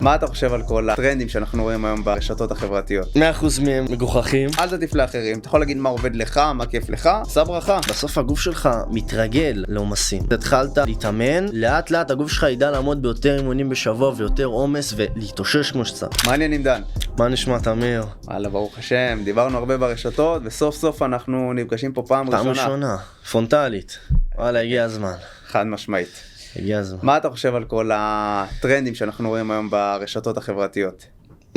מה אתה חושב על כל הטרנדים שאנחנו רואים היום ברשתות החברתיות? 100% מהם מגוחכים. אל תטיף לאחרים, אתה יכול להגיד מה עובד לך, מה כיף לך, עשה ברכה. בסוף הגוף שלך מתרגל לעומסים. התחלת להתאמן, לאט לאט הגוף שלך ידע לעמוד ביותר אימונים בשבוע ויותר עומס ולהתאושש כמו שצריך. מה העניינים דן? מה נשמע תמיר? וואלה, ברוך השם, דיברנו הרבה ברשתות וסוף סוף אנחנו נפגשים פה פעם פעם ראשונה. ראשונה, פרונטלית. וואלה, הגיע הזמן. חד משמעית. הגיע הזמן. מה אתה חושב על כל הטרנדים שאנחנו רואים היום ברשתות החברתיות?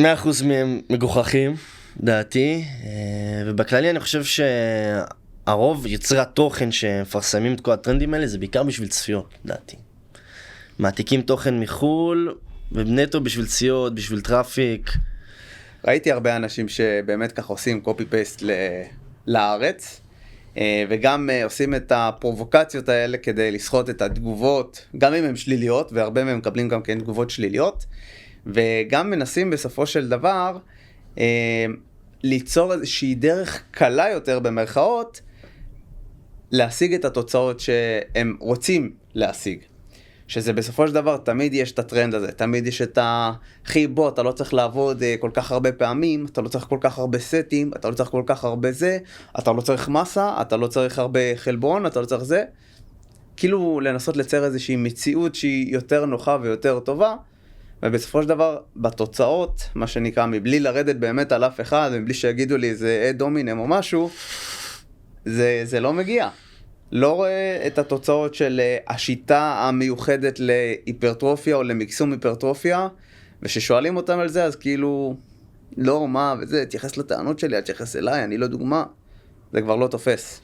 100% מהם מגוחכים, דעתי, ובכללי אני חושב שהרוב יוצרי התוכן שמפרסמים את כל הטרנדים האלה זה בעיקר בשביל צפיות, דעתי. מעתיקים תוכן מחול, ונטו בשביל צפיות, בשביל טראפיק. ראיתי הרבה אנשים שבאמת ככה עושים קופי פייסט לארץ, וגם עושים את הפרובוקציות האלה כדי לסחוט את התגובות, גם אם הן שליליות, והרבה מהם מקבלים גם כן תגובות שליליות, וגם מנסים בסופו של דבר ליצור איזושהי דרך קלה יותר במרכאות, להשיג את התוצאות שהם רוצים להשיג. שזה בסופו של דבר תמיד יש את הטרנד הזה, תמיד יש את בוא, אתה לא צריך לעבוד כל כך הרבה פעמים, אתה לא צריך כל כך הרבה סטים, אתה לא צריך כל כך הרבה זה, אתה לא צריך מסה, אתה לא צריך הרבה חלבון, אתה לא צריך זה. כאילו לנסות לצייר איזושהי מציאות שהיא יותר נוחה ויותר טובה, ובסופו של דבר בתוצאות, מה שנקרא, מבלי לרדת באמת על אף אחד, מבלי שיגידו לי זה דומינם או משהו, זה לא מגיע. לא רואה את התוצאות של השיטה המיוחדת להיפרטרופיה או למקסום היפרטרופיה, וששואלים אותם על זה, אז כאילו, לא, מה, וזה, תייחס לטענות שלי, תייחס אליי, אני לא דוגמה, זה כבר לא תופס.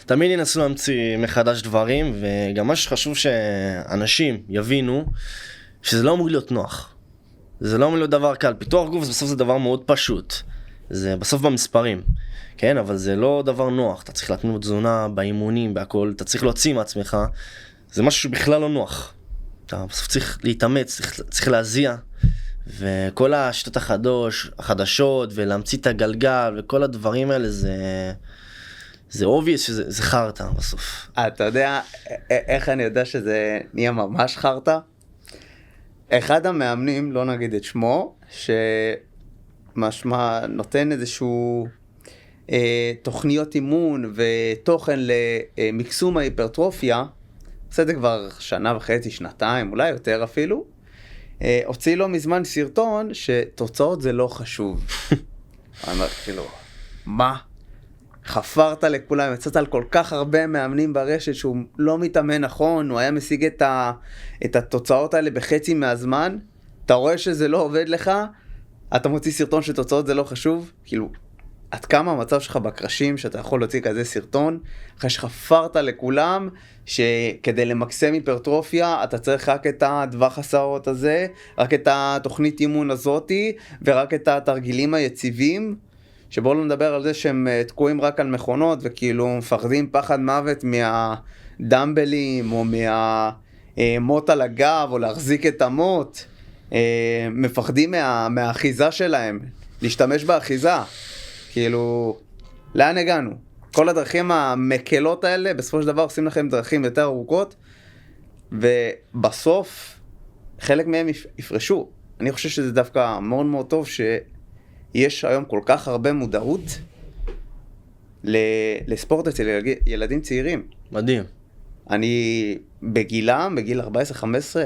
תמיד ינסו להמציא מחדש דברים, וגם מה שחשוב שאנשים יבינו, שזה לא אמור להיות נוח. זה לא אמור להיות דבר קל. פיתוח גוף בסוף זה דבר מאוד פשוט. זה בסוף במספרים. כן, אבל זה לא דבר נוח. אתה צריך להתנות תזונה באימונים, בהכל. אתה צריך להוציא מעצמך. זה משהו שבכלל לא נוח. אתה בסוף צריך להתאמץ, צריך להזיע. וכל השיטות החדשות, ולהמציא את הגלגל, וכל הדברים האלה זה obvious שזה חרטה בסוף. אתה יודע איך אני יודע שזה נהיה ממש חרטה? אחד המאמנים, לא נגיד את שמו, שמשמע נותן איזשהו תוכניות אימון ותוכן למקסום ההיפרטרופיה, עושה את זה כבר שנה וחצי, שנתיים, אולי יותר אפילו, הוציא לו מזמן סרטון שתוצאות זה לא חשוב. אני אומר, כאילו, מה? חפרת לכולם, יצאת על כל כך הרבה מאמנים ברשת שהוא לא מתאמן נכון, הוא היה משיג את התוצאות האלה בחצי מהזמן, אתה רואה שזה לא עובד לך, אתה מוציא סרטון שתוצאות זה לא חשוב, כאילו, עד כמה המצב שלך בקרשים שאתה יכול להוציא כזה סרטון, אחרי שחפרת לכולם, שכדי למקסם היפרטרופיה, אתה צריך רק את הדווח הסעות הזה, רק את התוכנית אימון הזאתי, ורק את התרגילים היציבים, שבואו לא נדבר על זה שהם תקועים רק על מכונות, וכאילו מפחדים פחד מוות מהדמבלים, או מהמוט על הגב, או להחזיק את המוט, מפחדים מהאחיזה שלהם, להשתמש באחיזה. כאילו, לאן הגענו? כל הדרכים המקלות האלה, בסופו של דבר עושים לכם דרכים יותר ארוכות, ובסוף, חלק מהם יפרשו. אני חושב שזה דווקא מאוד מאוד טוב שיש היום כל כך הרבה מודעות לספורט אצל ילדים צעירים. מדהים. אני בגילם, בגיל 14-15,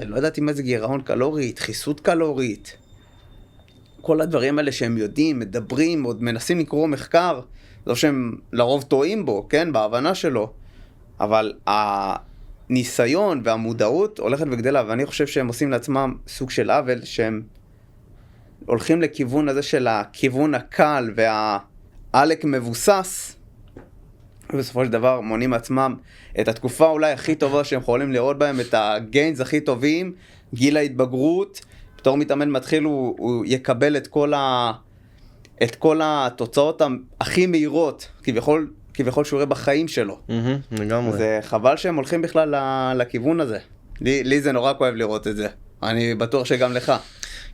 לא ידעתי מה זה גירעון קלורי, דחיסות קלורית. כל הדברים האלה שהם יודעים, מדברים, עוד מנסים לקרוא מחקר, לא שהם לרוב טועים בו, כן, בהבנה שלו, אבל הניסיון והמודעות הולכת וגדלה, ואני חושב שהם עושים לעצמם סוג של עוול, שהם הולכים לכיוון הזה של הכיוון הקל והעלק מבוסס, ובסופו של דבר מונים עצמם את התקופה אולי הכי טובה שהם יכולים לראות בהם, את הגיינס הכי טובים, גיל ההתבגרות, בתור מתאמן מתחיל הוא יקבל את כל התוצאות הכי מהירות, כביכול שהוא רואה בחיים שלו. לגמרי. זה חבל שהם הולכים בכלל לכיוון הזה. לי זה נורא כואב לראות את זה. אני בטוח שגם לך.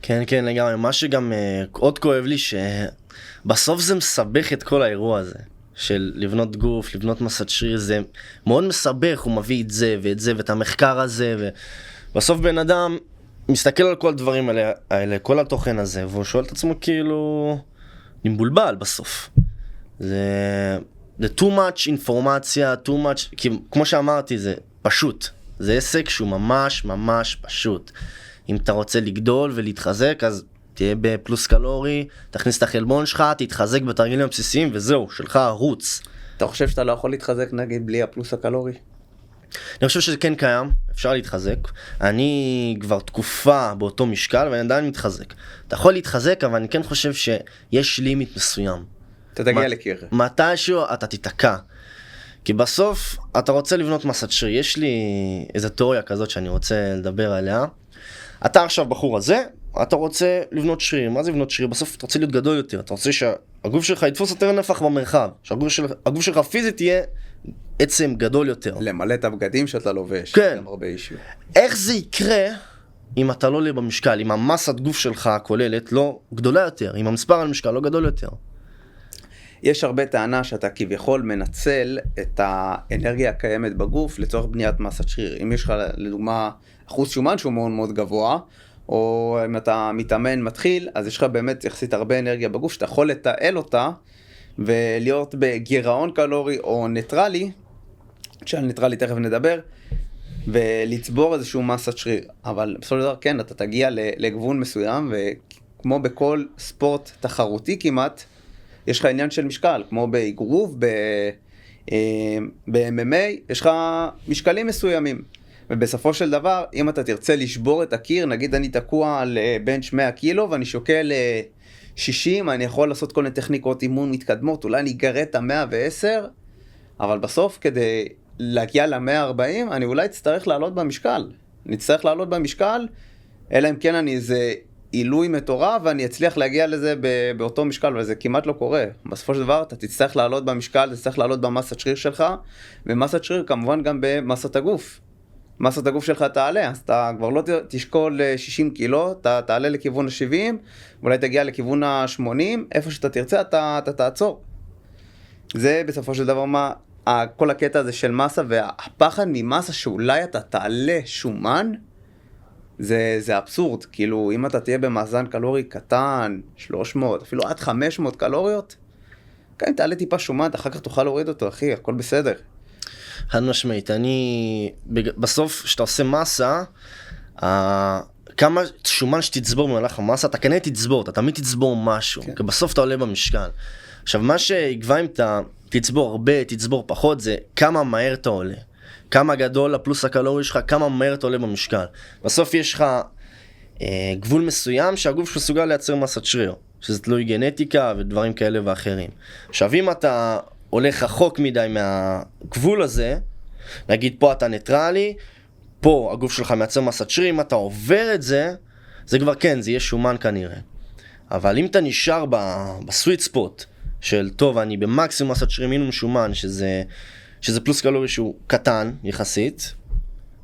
כן, כן, לגמרי. מה שגם עוד כואב לי, שבסוף זה מסבך את כל האירוע הזה. של לבנות גוף, לבנות מסת שריר, זה מאוד מסבך, הוא מביא את זה ואת זה ואת המחקר הזה, ובסוף בן אדם מסתכל על כל הדברים האלה, כל התוכן הזה, והוא שואל את עצמו כאילו, אני מבולבל בסוף. זה too much אינפורמציה, too much, כי כמו שאמרתי, זה פשוט. זה עסק שהוא ממש ממש פשוט. אם אתה רוצה לגדול ולהתחזק, אז תהיה בפלוס קלורי, תכניס את החלבון שלך, תתחזק בתרגילים הבסיסיים, וזהו, שלך רוץ. אתה חושב שאתה לא יכול להתחזק נגיד בלי הפלוס הקלורי? אני חושב שזה כן קיים, אפשר להתחזק. אני כבר תקופה באותו משקל, ואני עדיין מתחזק. אתה יכול להתחזק, אבל אני כן חושב שיש לימיט מסוים. אתה תגיע לקיר. מתישהו אתה תיתקע. כי בסוף אתה רוצה לבנות מסת שריר. יש לי איזו תיאוריה כזאת שאני רוצה לדבר עליה. אתה עכשיו בחור הזה, אתה רוצה לבנות שריר. מה זה לבנות שריר? בסוף אתה רוצה להיות גדול יותר. אתה רוצה שהגוף שלך יתפוס יותר נפח במרחב. שהגוף שלך פיזית יהיה עצם גדול יותר. למלא את הבגדים שאתה לובש. כן. גם הרבה אישו. איך זה יקרה אם אתה לא עולה במשקל? אם המסת גוף שלך הכוללת לא גדולה יותר. אם המספר על משקל לא גדול יותר. יש הרבה טענה שאתה כביכול מנצל את האנרגיה הקיימת בגוף לצורך בניית מסת שריר. אם יש לך לדוגמה אחוז שומן שהוא מאוד מאוד גבוה, או אם אתה מתאמן מתחיל, אז יש לך באמת יחסית הרבה אנרגיה בגוף שאתה יכול לתעל אותה ולהיות בגירעון קלורי או ניטרלי, שעל ניטרלי תכף נדבר, ולצבור איזשהו מסת שריר. אבל בסופו של דבר כן, אתה תגיע לגבול מסוים, וכמו בכל ספורט תחרותי כמעט, יש לך עניין של משקל, כמו באגרוף, ב-MMA, יש לך משקלים מסוימים. ובסופו של דבר, אם אתה תרצה לשבור את הקיר, נגיד אני תקוע על בנץ' 100 קילו, ואני שוקל 60, אני יכול לעשות כל מיני טכניקות אימון מתקדמות, אולי אני אגרד את ה-110, אבל בסוף כדי להגיע ל-140, אני אולי אצטרך לעלות במשקל. אני אצטרך לעלות במשקל, אלא אם כן אני איזה עילוי מטורף, ואני אצליח להגיע לזה באותו משקל, וזה כמעט לא קורה. בסופו של דבר, אתה תצטרך לעלות במשקל, אתה תצטרך לעלות במסת שריר שלך, ומסת שריר כמובן גם במסת הגוף. מסת הגוף שלך תעלה, אז אתה כבר לא תשקול 60 קילו, אתה תעלה לכיוון ה-70, ואולי תגיע לכיוון ה-80, איפה שאתה תרצה, אתה תעצור. זה בסופו של דבר מה, כל הקטע הזה של מסה, והפחד ממסה שאולי אתה תעלה שומן, זה אבסורד. כאילו, אם אתה תהיה במאזן קלורי קטן, 300, אפילו עד 500 קלוריות, כן, תעלה טיפה שומן, אחר כך תוכל להוריד אותו, אחי, הכל בסדר. חד משמעית, בסוף שאתה עושה מסה, כמה שומן שתצבור במהלך המסה, אתה כנראה תצבור, אתה תמיד תצבור משהו, כי בסוף אתה עולה במשקל. עכשיו, מה שיקבע אם אתה תצבור הרבה, תצבור פחות, זה כמה מהר אתה עולה. כמה גדול הפלוס הקלורי שלך, כמה מהר אתה עולה במשקל. בסוף יש לך גבול מסוים שהגוף שלך מסוגל לייצר מסת שריר, שזה תלוי גנטיקה ודברים כאלה ואחרים. עכשיו, אם אתה הולך רחוק מדי מהגבול הזה, נגיד פה אתה ניטרלי, פה הגוף שלך מייצר מסת שריר, אם אתה עובר את זה, זה כבר כן, זה יהיה שומן כנראה. אבל אם אתה נשאר בסוויט ספוט של טוב, אני במקסימום מסת שריר מינימום שומן, שזה פלוס קלורי שהוא קטן יחסית,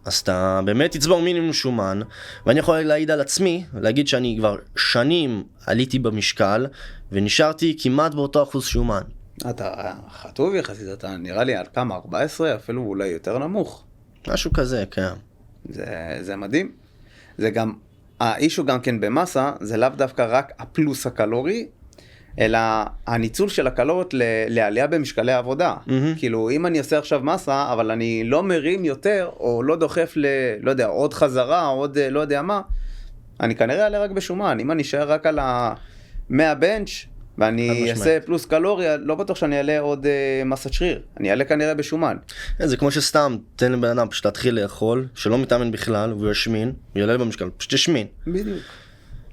אז אתה באמת תצבור מינימום שומן, ואני יכול להעיד על עצמי, להגיד שאני כבר שנים עליתי במשקל, ונשארתי כמעט באותו אחוז שומן. אתה חטוב יחסית, אתה נראה לי על כמה, 14, אפילו אולי יותר נמוך. משהו כזה, כן. זה מדהים. זה גם, האישו גם כן במסה, זה לאו דווקא רק הפלוס הקלורי, אלא הניצול של הקלוריות לעלייה במשקלי העבודה. כאילו, אם אני עושה עכשיו מסה, אבל אני לא מרים יותר, או לא דוחף לא יודע, עוד חזרה, עוד לא יודע מה, אני כנראה אעלה רק בשומן. אם אני אשאר רק על ה-100 בנץ', ואני אעשה פלוס קלוריה, לא בטוח שאני אעלה עוד מסת שריר. אני אעלה כנראה בשומן. זה כמו שסתם, תן לבן אדם פשוט להתחיל לאכול, שלא מתאמן בכלל, והוא ישמין, הוא יעלה במשקל, פשוט ישמין. בדיוק.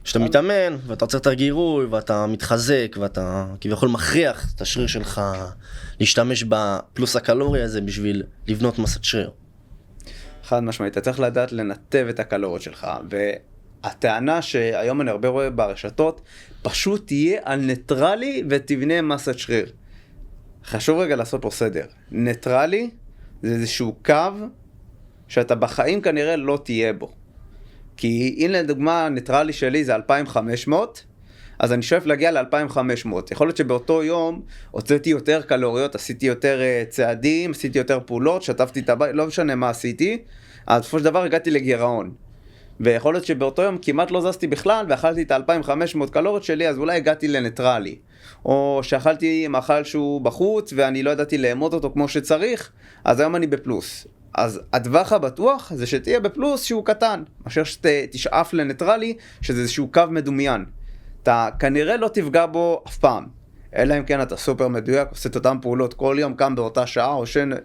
כשאתה מתאמן, ואתה רוצה יותר גירוי, ואתה מתחזק, ואתה כביכול מכריח את השריר שלך להשתמש בפלוס הקלורי הזה בשביל לבנות מסת שריר. חד משמעית, אתה צריך לדעת לנתב את הקלוריות שלך, והטענה שהיום אני הרבה רואה ברשתות, פשוט תהיה על ניטרלי ותבנה מסת שריר. חשוב רגע לעשות פה סדר. ניטרלי זה איזשהו קו שאתה בחיים כנראה לא תהיה בו. כי הנה לדוגמה ניטרלי שלי זה 2500, אז אני שואף להגיע ל-2500. יכול להיות שבאותו יום הוצאתי יותר קלוריות, עשיתי יותר צעדים, עשיתי יותר פעולות, שטפתי את הבית, לא משנה מה עשיתי, אז בסופו של דבר הגעתי לגירעון. ויכול להיות שבאותו יום כמעט לא זזתי בכלל, ואכלתי את ה-2500 קלוריות שלי, אז אולי הגעתי לניטרלי. או שאכלתי מאכל שהוא בחוץ, ואני לא ידעתי לאמוד אותו כמו שצריך, אז היום אני בפלוס. אז הטווח הבטוח זה שתהיה בפלוס שהוא קטן, מאשר שתשאף לניטרלי, שזה איזשהו קו מדומיין. אתה כנראה לא תפגע בו אף פעם. אלא אם כן אתה סופר מדויק, עושה את אותם פעולות כל יום, קם באותה שעה,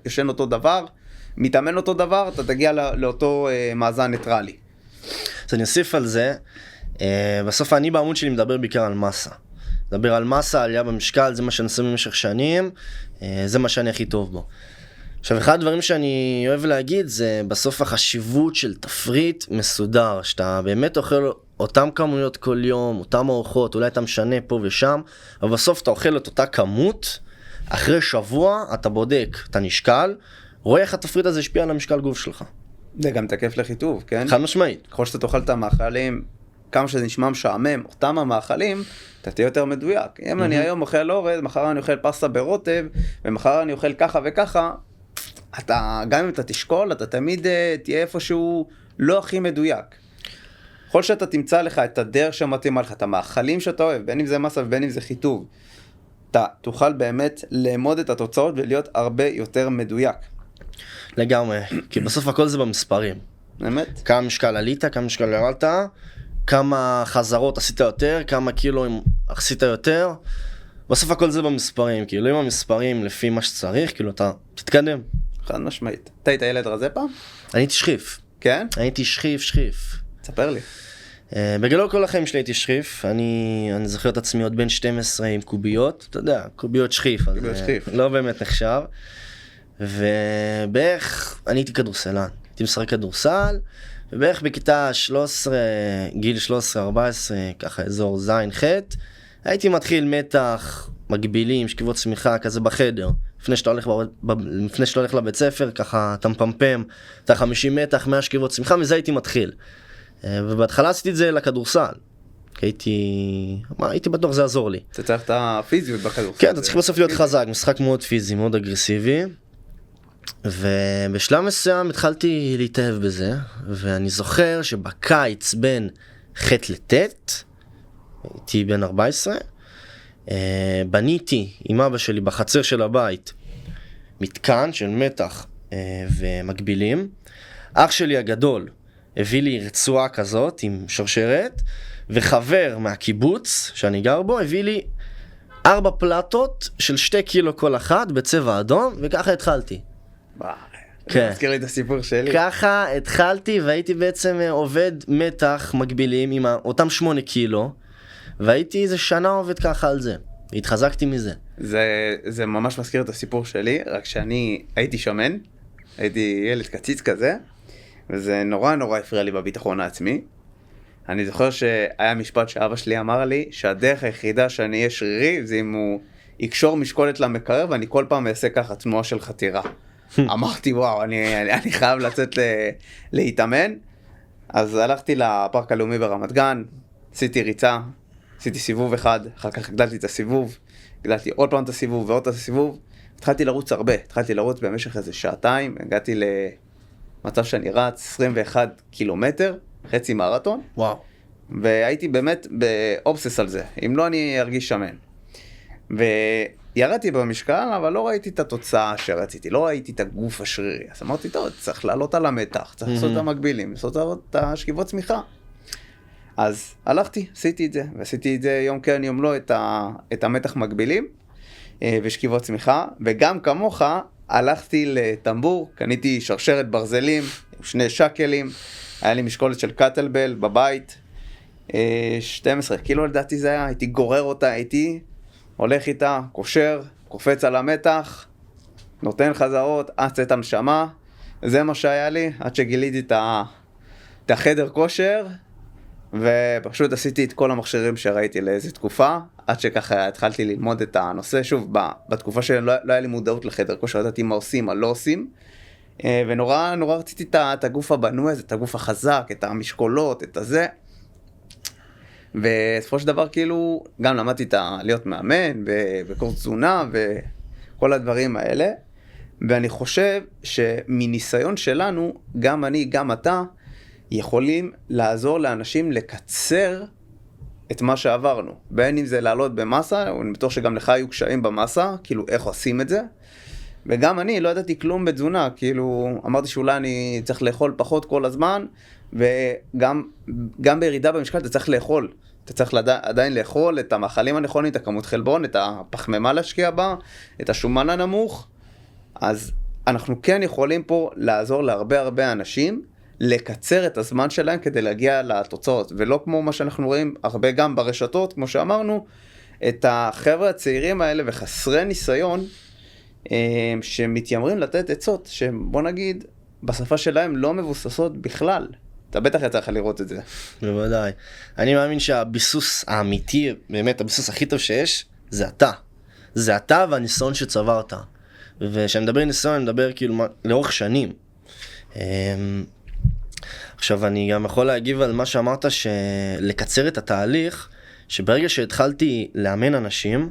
ישן אותו דבר, מתאמן אותו דבר, אתה תגיע לאותו מאזן ניטרלי. אז אני אוסיף על זה, בסוף אני בעמוד שלי מדבר בעיקר על מסה. מדבר על מסה, עלייה במשקל, זה מה שאני עושה במשך שנים, זה מה שאני הכי טוב בו. עכשיו, אחד הדברים שאני אוהב להגיד זה בסוף החשיבות של תפריט מסודר, שאתה באמת אוכל אותם כמויות כל יום, אותם אורחות, אולי אתה משנה פה ושם, אבל בסוף אתה אוכל את אותה כמות, אחרי שבוע אתה בודק, אתה נשקל, רואה איך התפריט הזה השפיע על המשקל גוף שלך. זה גם תקף לחיטוב, כן? חד משמעית. ככל שאתה תאכל את המאכלים, כמה שזה נשמע משעמם, אותם המאכלים, אתה תהיה יותר מדויק. אם אני היום אוכל אורז, מחר אני אוכל פסטה ברוטב, ומחר אני אוכל ככה וככה, גם אם אתה תשקול, אתה תמיד תהיה איפשהו לא הכי מדויק. ככל שאתה תמצא לך את הדרך שמתאימה לך, את המאכלים שאתה אוהב, בין אם זה מסה ובין אם זה חיטוב, אתה תוכל באמת לאמוד את התוצאות ולהיות הרבה יותר מדויק. לגמרי, כי בסוף הכל זה במספרים. באמת? כמה משקל עלית, כמה משקל ירדת, כמה חזרות עשית יותר, כמה קילו עשית יותר. בסוף הכל זה במספרים, כאילו אם המספרים לפי מה שצריך, כאילו אתה תתקדם. חד משמעית. אתה היית ילד רזה פעם? אני הייתי שכיף. כן? הייתי שכיף. תספר לי. בגלל כל החיים שלי הייתי שכיף, אני זוכר את עצמי עוד בן 12 עם קוביות, אתה יודע, קוביות שכיף. קוביות שכיף. לא באמת נחשב. ובערך, אני הייתי כדורסלן, הייתי משחק כדורסל, ובערך בכיתה 13, גיל 13-14, ככה אזור ז'-ח', הייתי מתחיל מתח, מגבילים, שכיבות צמיחה, כזה בחדר. לפני שאתה הולך לבית ספר, ככה אתה מפמפם, אתה 50 מתח, 100 שכיבות צמיחה, מזה הייתי מתחיל. ובהתחלה עשיתי את זה לכדורסל. כי הייתי בטוח זה עזור לי. אתה צריך את הפיזיות בכדורסל. כן, אתה צריך בסוף להיות חזק, משחק מאוד פיזי, מאוד אגרסיבי. ובשלב מסוים התחלתי להתאהב בזה, ואני זוכר שבקיץ בין ח' לט', הייתי בן 14, בניתי עם אבא שלי בחצר של הבית מתקן של מתח ומגבילים. אח שלי הגדול הביא לי רצועה כזאת עם שרשרת, וחבר מהקיבוץ שאני גר בו הביא לי 4 פלטות של 2 קילו כל אחת בצבע אדום, וככה התחלתי. כן. תזכיר לי את הסיפור שלי. ככה התחלתי והייתי בעצם עובד מתח מגבילים עם אותם 8 קילו, והייתי איזה שנה עובד ככה על זה. התחזקתי מזה. זה ממש מזכיר את הסיפור שלי, רק שאני הייתי שמן, הייתי ילד קציץ כזה, וזה נורא הפריע לי בביטחון העצמי. אני זוכר שהיה משפט שאבא שלי אמר לי, שהדרך היחידה שאני אהיה שרירי, זה אם הוא יקשור משקולת למקרר, ואני כל פעם אעשה ככה תנועה של חתירה. אמרתי, וואו, אני חייב לצאת להתאמן. אז הלכתי לפארק הלאומי ברמת גן, עשיתי ריצה, עשיתי סיבוב אחד, אחר כך הגדלתי את הסיבוב, הגדלתי עוד פעם את הסיבוב ועוד את הסיבוב. התחלתי לרוץ הרבה, התחלתי לרוץ במשך איזה שעתיים, הגעתי למצב שאני רץ 21 קילומטר, חצי מרתון. וואו. והייתי באמת באובסס על זה, אם לא אני ארגיש שמן. וירדתי במשקל, אבל לא ראיתי את התוצאה שרציתי, לא ראיתי את הגוף השרירי. אז אמרתי, טוב, צריך לעלות על המתח, צריך לעשות את המקבילים, לעשות את השכיבות צמיחה. אז הלכתי, עשיתי את זה, ועשיתי את זה יום כן יום לא, את המתח מקבילים ושכיבות צמיחה, וגם כמוך הלכתי לטמבור, קניתי שרשרת ברזלים, 2 שקלים, היה לי משקולת של קטלבל בבית, 12 קילו לדעתי זה היה, הייתי גורר אותה, הייתי הולך איתה, קושר, קופץ על המתח, נותן חזרות, צאת הנשמה, זה מה שהיה לי, עד שגיליתי את החדר כושר, ופשוט עשיתי את כל המכשירים שראיתי לאיזו תקופה, עד שככה התחלתי ללמוד את הנושא, שוב, בתקופה שלא היה לי מודעות לחדר כושר, ידעתי מה עושים, מה לא עושים, ונורא רציתי את הגוף הבנוי הזה, את הגוף החזק, את המשקולות, את הזה, ובסופו של דבר כאילו, גם למדתי להיות מאמן, בקורס תזונה, וכל הדברים האלה, ואני חושב שמניסיון שלנו, גם אני, גם אתה, יכולים לעזור לאנשים לקצר את מה שעברנו. בין אם זה לעלות במסה, אני בטוח שגם לך היו קשיים במסה, כאילו איך עושים את זה. וגם אני לא ידעתי כלום בתזונה, כאילו אמרתי שאולי אני צריך לאכול פחות כל הזמן, וגם בירידה במשקל אתה צריך לאכול. אתה צריך עדיין לאכול את המאכלים הנכונים, את הכמות חלבון, את הפחמימה להשקיע בה, את השומן הנמוך. אז אנחנו כן יכולים פה לעזור להרבה אנשים, לקצר את הזמן שלהם כדי להגיע לתוצאות, ולא כמו מה שאנחנו רואים הרבה גם ברשתות, כמו שאמרנו, את החבר'ה הצעירים האלה וחסרי ניסיון, שמתיימרים לתת עצות, שבוא נגיד, בשפה שלהם לא מבוססות בכלל. אתה בטח יצא לך לראות את זה. בוודאי. אני מאמין שהביסוס האמיתי, באמת הביסוס הכי טוב שיש, זה אתה. זה אתה והניסיון שצברת. וכשאני מדבר ניסיון, אני מדבר כאילו לאורך שנים. עכשיו אני גם יכול להגיב על מה שאמרת, שלקצר את התהליך, שברגע שהתחלתי לאמן אנשים,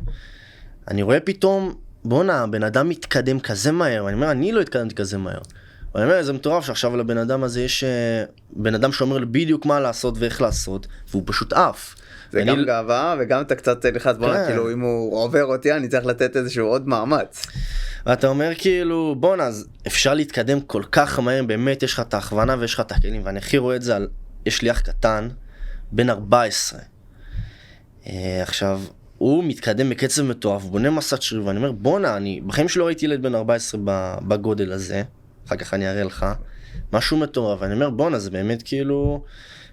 אני רואה פתאום, בונה, בן אדם מתקדם כזה מהר, ואני אומר, אני לא התקדמתי כזה מהר. ואני אומר, זה מטורף שעכשיו לבן אדם הזה יש בן אדם שאומר לי בדיוק מה לעשות ואיך לעשות, והוא פשוט עף. זה גם גאווה, וגם אתה קצת לחץ, בונה, כאילו אם הוא עובר אותי, אני צריך לתת איזשהו עוד מאמץ. ואתה אומר כאילו, בונה, אז אפשר להתקדם כל כך מהר, באמת יש לך את ההכוונה ויש לך את הכלים, ואני הכי רואה את זה על, יש לי אח קטן, בן 14. עכשיו, הוא מתקדם בקצב מטורף, הוא בונה מסת שריר, ואני אומר, בונה, אני בחיים שלא ראיתי ילד בן 14 בגודל הזה, אחר כך אני אראה לך, משהו מטורף, ואני אומר, בונה, זה באמת כאילו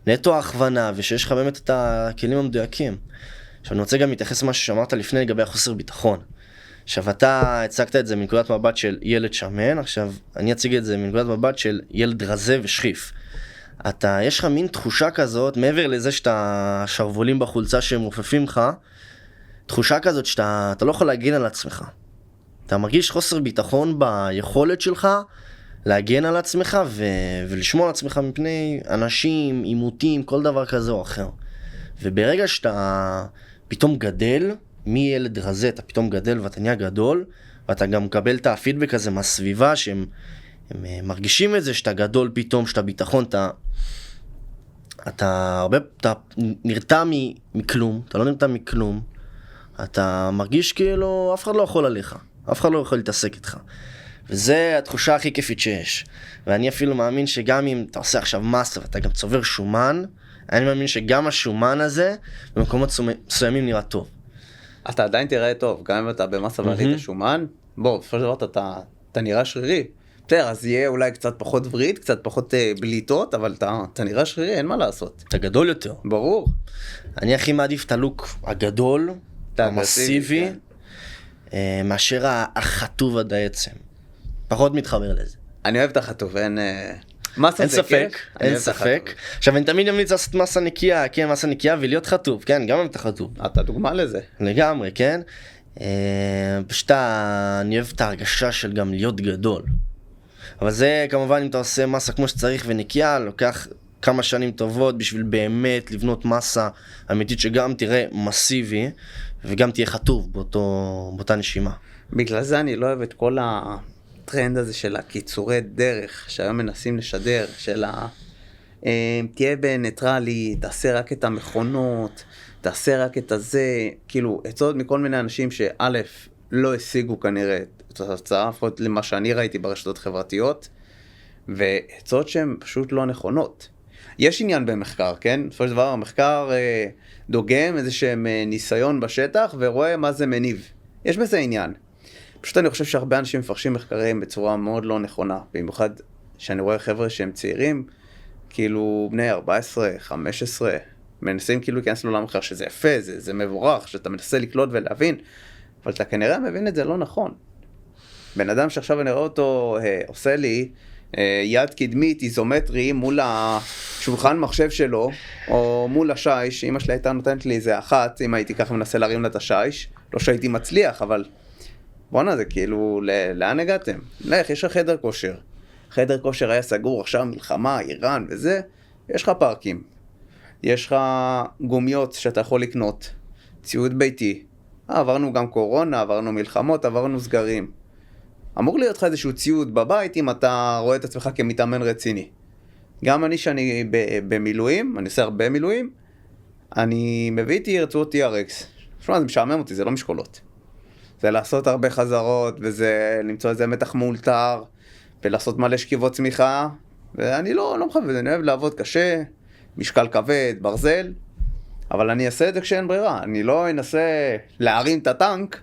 נטו ההכוונה, ושיש לך באמת את הכלים המדויקים. עכשיו, אני רוצה גם להתייחס למה ששמרת לפני לגבי החוסר ביטחון. עכשיו, אתה הצגת את זה מנקודת מבט של ילד שמן, עכשיו, אני אציג את זה מנקודת מבט של ילד רזה ושכיף. יש לך מין תחושה כזאת, מעבר לזה שאתה שרבולים בחולצה שהם מופפים לך, תחושה כזאת שאתה לא יכול להגן על עצמך. אתה מרגיש חוסר ביטחון ביכולת שלך להגן על עצמך ולשמור על עצמך מפני אנשים, עימותים, כל דבר כזה או אחר. וברגע שאתה פתאום גדל, מילד רזה אתה פתאום גדל ואתה נהיה גדול, ואתה גם מקבל את הפידבק הזה מהסביבה שהם מרגישים את זה, שאתה גדול פתאום, שאתה ביטחון, אתה נרתע מכלום, אתה לא נרתע מכלום, אתה מרגיש כאילו אף אחד לא יכול עליך, אף אחד לא יכול להתעסק איתך. וזה התחושה הכי כיפית שיש. ואני אפילו מאמין שגם אם אתה עושה עכשיו מסה ואתה גם צובר שומן, אני מאמין שגם השומן הזה במקומות מסוימים נראה טוב. אתה עדיין תראה טוב, גם אם אתה במסה ועלית שומן, בוא, בסופו של דבר אתה נראה שרירי. בסדר, אז יהיה אולי קצת פחות וריד, קצת פחות בליטות, אבל אתה נראה שרירי, אין מה לעשות. אתה גדול יותר. ברור. אני הכי מעדיף את הלוק הגדול, המסיבי, מאשר החטוב עד העצם. פחות מתחבר לזה. אני אוהב את החטוב, אין ספק, אין ספק. עכשיו, אני תמיד ממליץ לעשות מסה נקייה, כן, מסה נקייה ולהיות חטוב, כן, גם אוהב את החטוב. אתה דוגמה לזה. לגמרי, כן. פשוט אני אוהב את ההרגשה של גם להיות גדול. אבל זה כמובן אם אתה עושה מסה כמו שצריך ונקייה, לוקח כמה שנים טובות בשביל באמת לבנות מסה אמיתית שגם תראה מסיבי וגם תהיה חטוב באותה נשימה. בגלל זה אני לא אוהב את כל הטרנד הזה של הקיצורי דרך שהיום מנסים לשדר, של תהיה בניטרלי, תעשה רק את המכונות, תעשה רק את הזה, כאילו עצות מכל מיני אנשים שא' לא השיגו כנראה את התוצאה, לפחות למה שאני ראיתי ברשתות חברתיות, ועצות שהן פשוט לא נכונות. יש עניין במחקר, כן? בסופו של דבר המחקר דוגם איזשהם ניסיון בשטח ורואה מה זה מניב. יש בזה עניין. פשוט אני חושב שהרבה אנשים מפרשים מחקרים בצורה מאוד לא נכונה, במיוחד שאני רואה חבר'ה שהם צעירים, כאילו בני 14, 15, מנסים כאילו להיכנס לעולם אחר, שזה יפה, זה מבורך, שאתה מנסה לקלוט ולהבין, אבל אתה כנראה מבין את זה לא נכון. בן אדם שעכשיו אני רואה אותו עושה לי יד קדמית איזומטרי מול השולחן מחשב שלו, או מול השיש, אמא שלי הייתה נותנת לי איזה אחת, אם הייתי ככה מנסה להרים לה את השיש, לא שהייתי מצליח, אבל בואנה, זה כאילו, לאן הגעתם? לך, יש לך חדר כושר. חדר כושר היה סגור, עכשיו מלחמה, איראן וזה, יש לך פארקים. יש לך גומיות שאתה יכול לקנות, ציוד ביתי. עברנו גם קורונה, עברנו מלחמות, עברנו סגרים. אמור להיות לך איזשהו ציוד בבית אם אתה רואה את עצמך כמתאמן רציני. גם אני שאני במילואים, אני עושה הרבה מילואים, אני מביא איתי רצועות TRX. שמע, זה משעמם אותי, זה לא משקולות. זה לעשות הרבה חזרות, וזה למצוא איזה מתח מאולתר, ולעשות מלא שכיבות צמיחה, ואני לא מחבב, אני אוהב לעבוד קשה, משקל כבד, ברזל, אבל אני אעשה את זה כשאין ברירה, אני לא אנסה להרים את הטנק,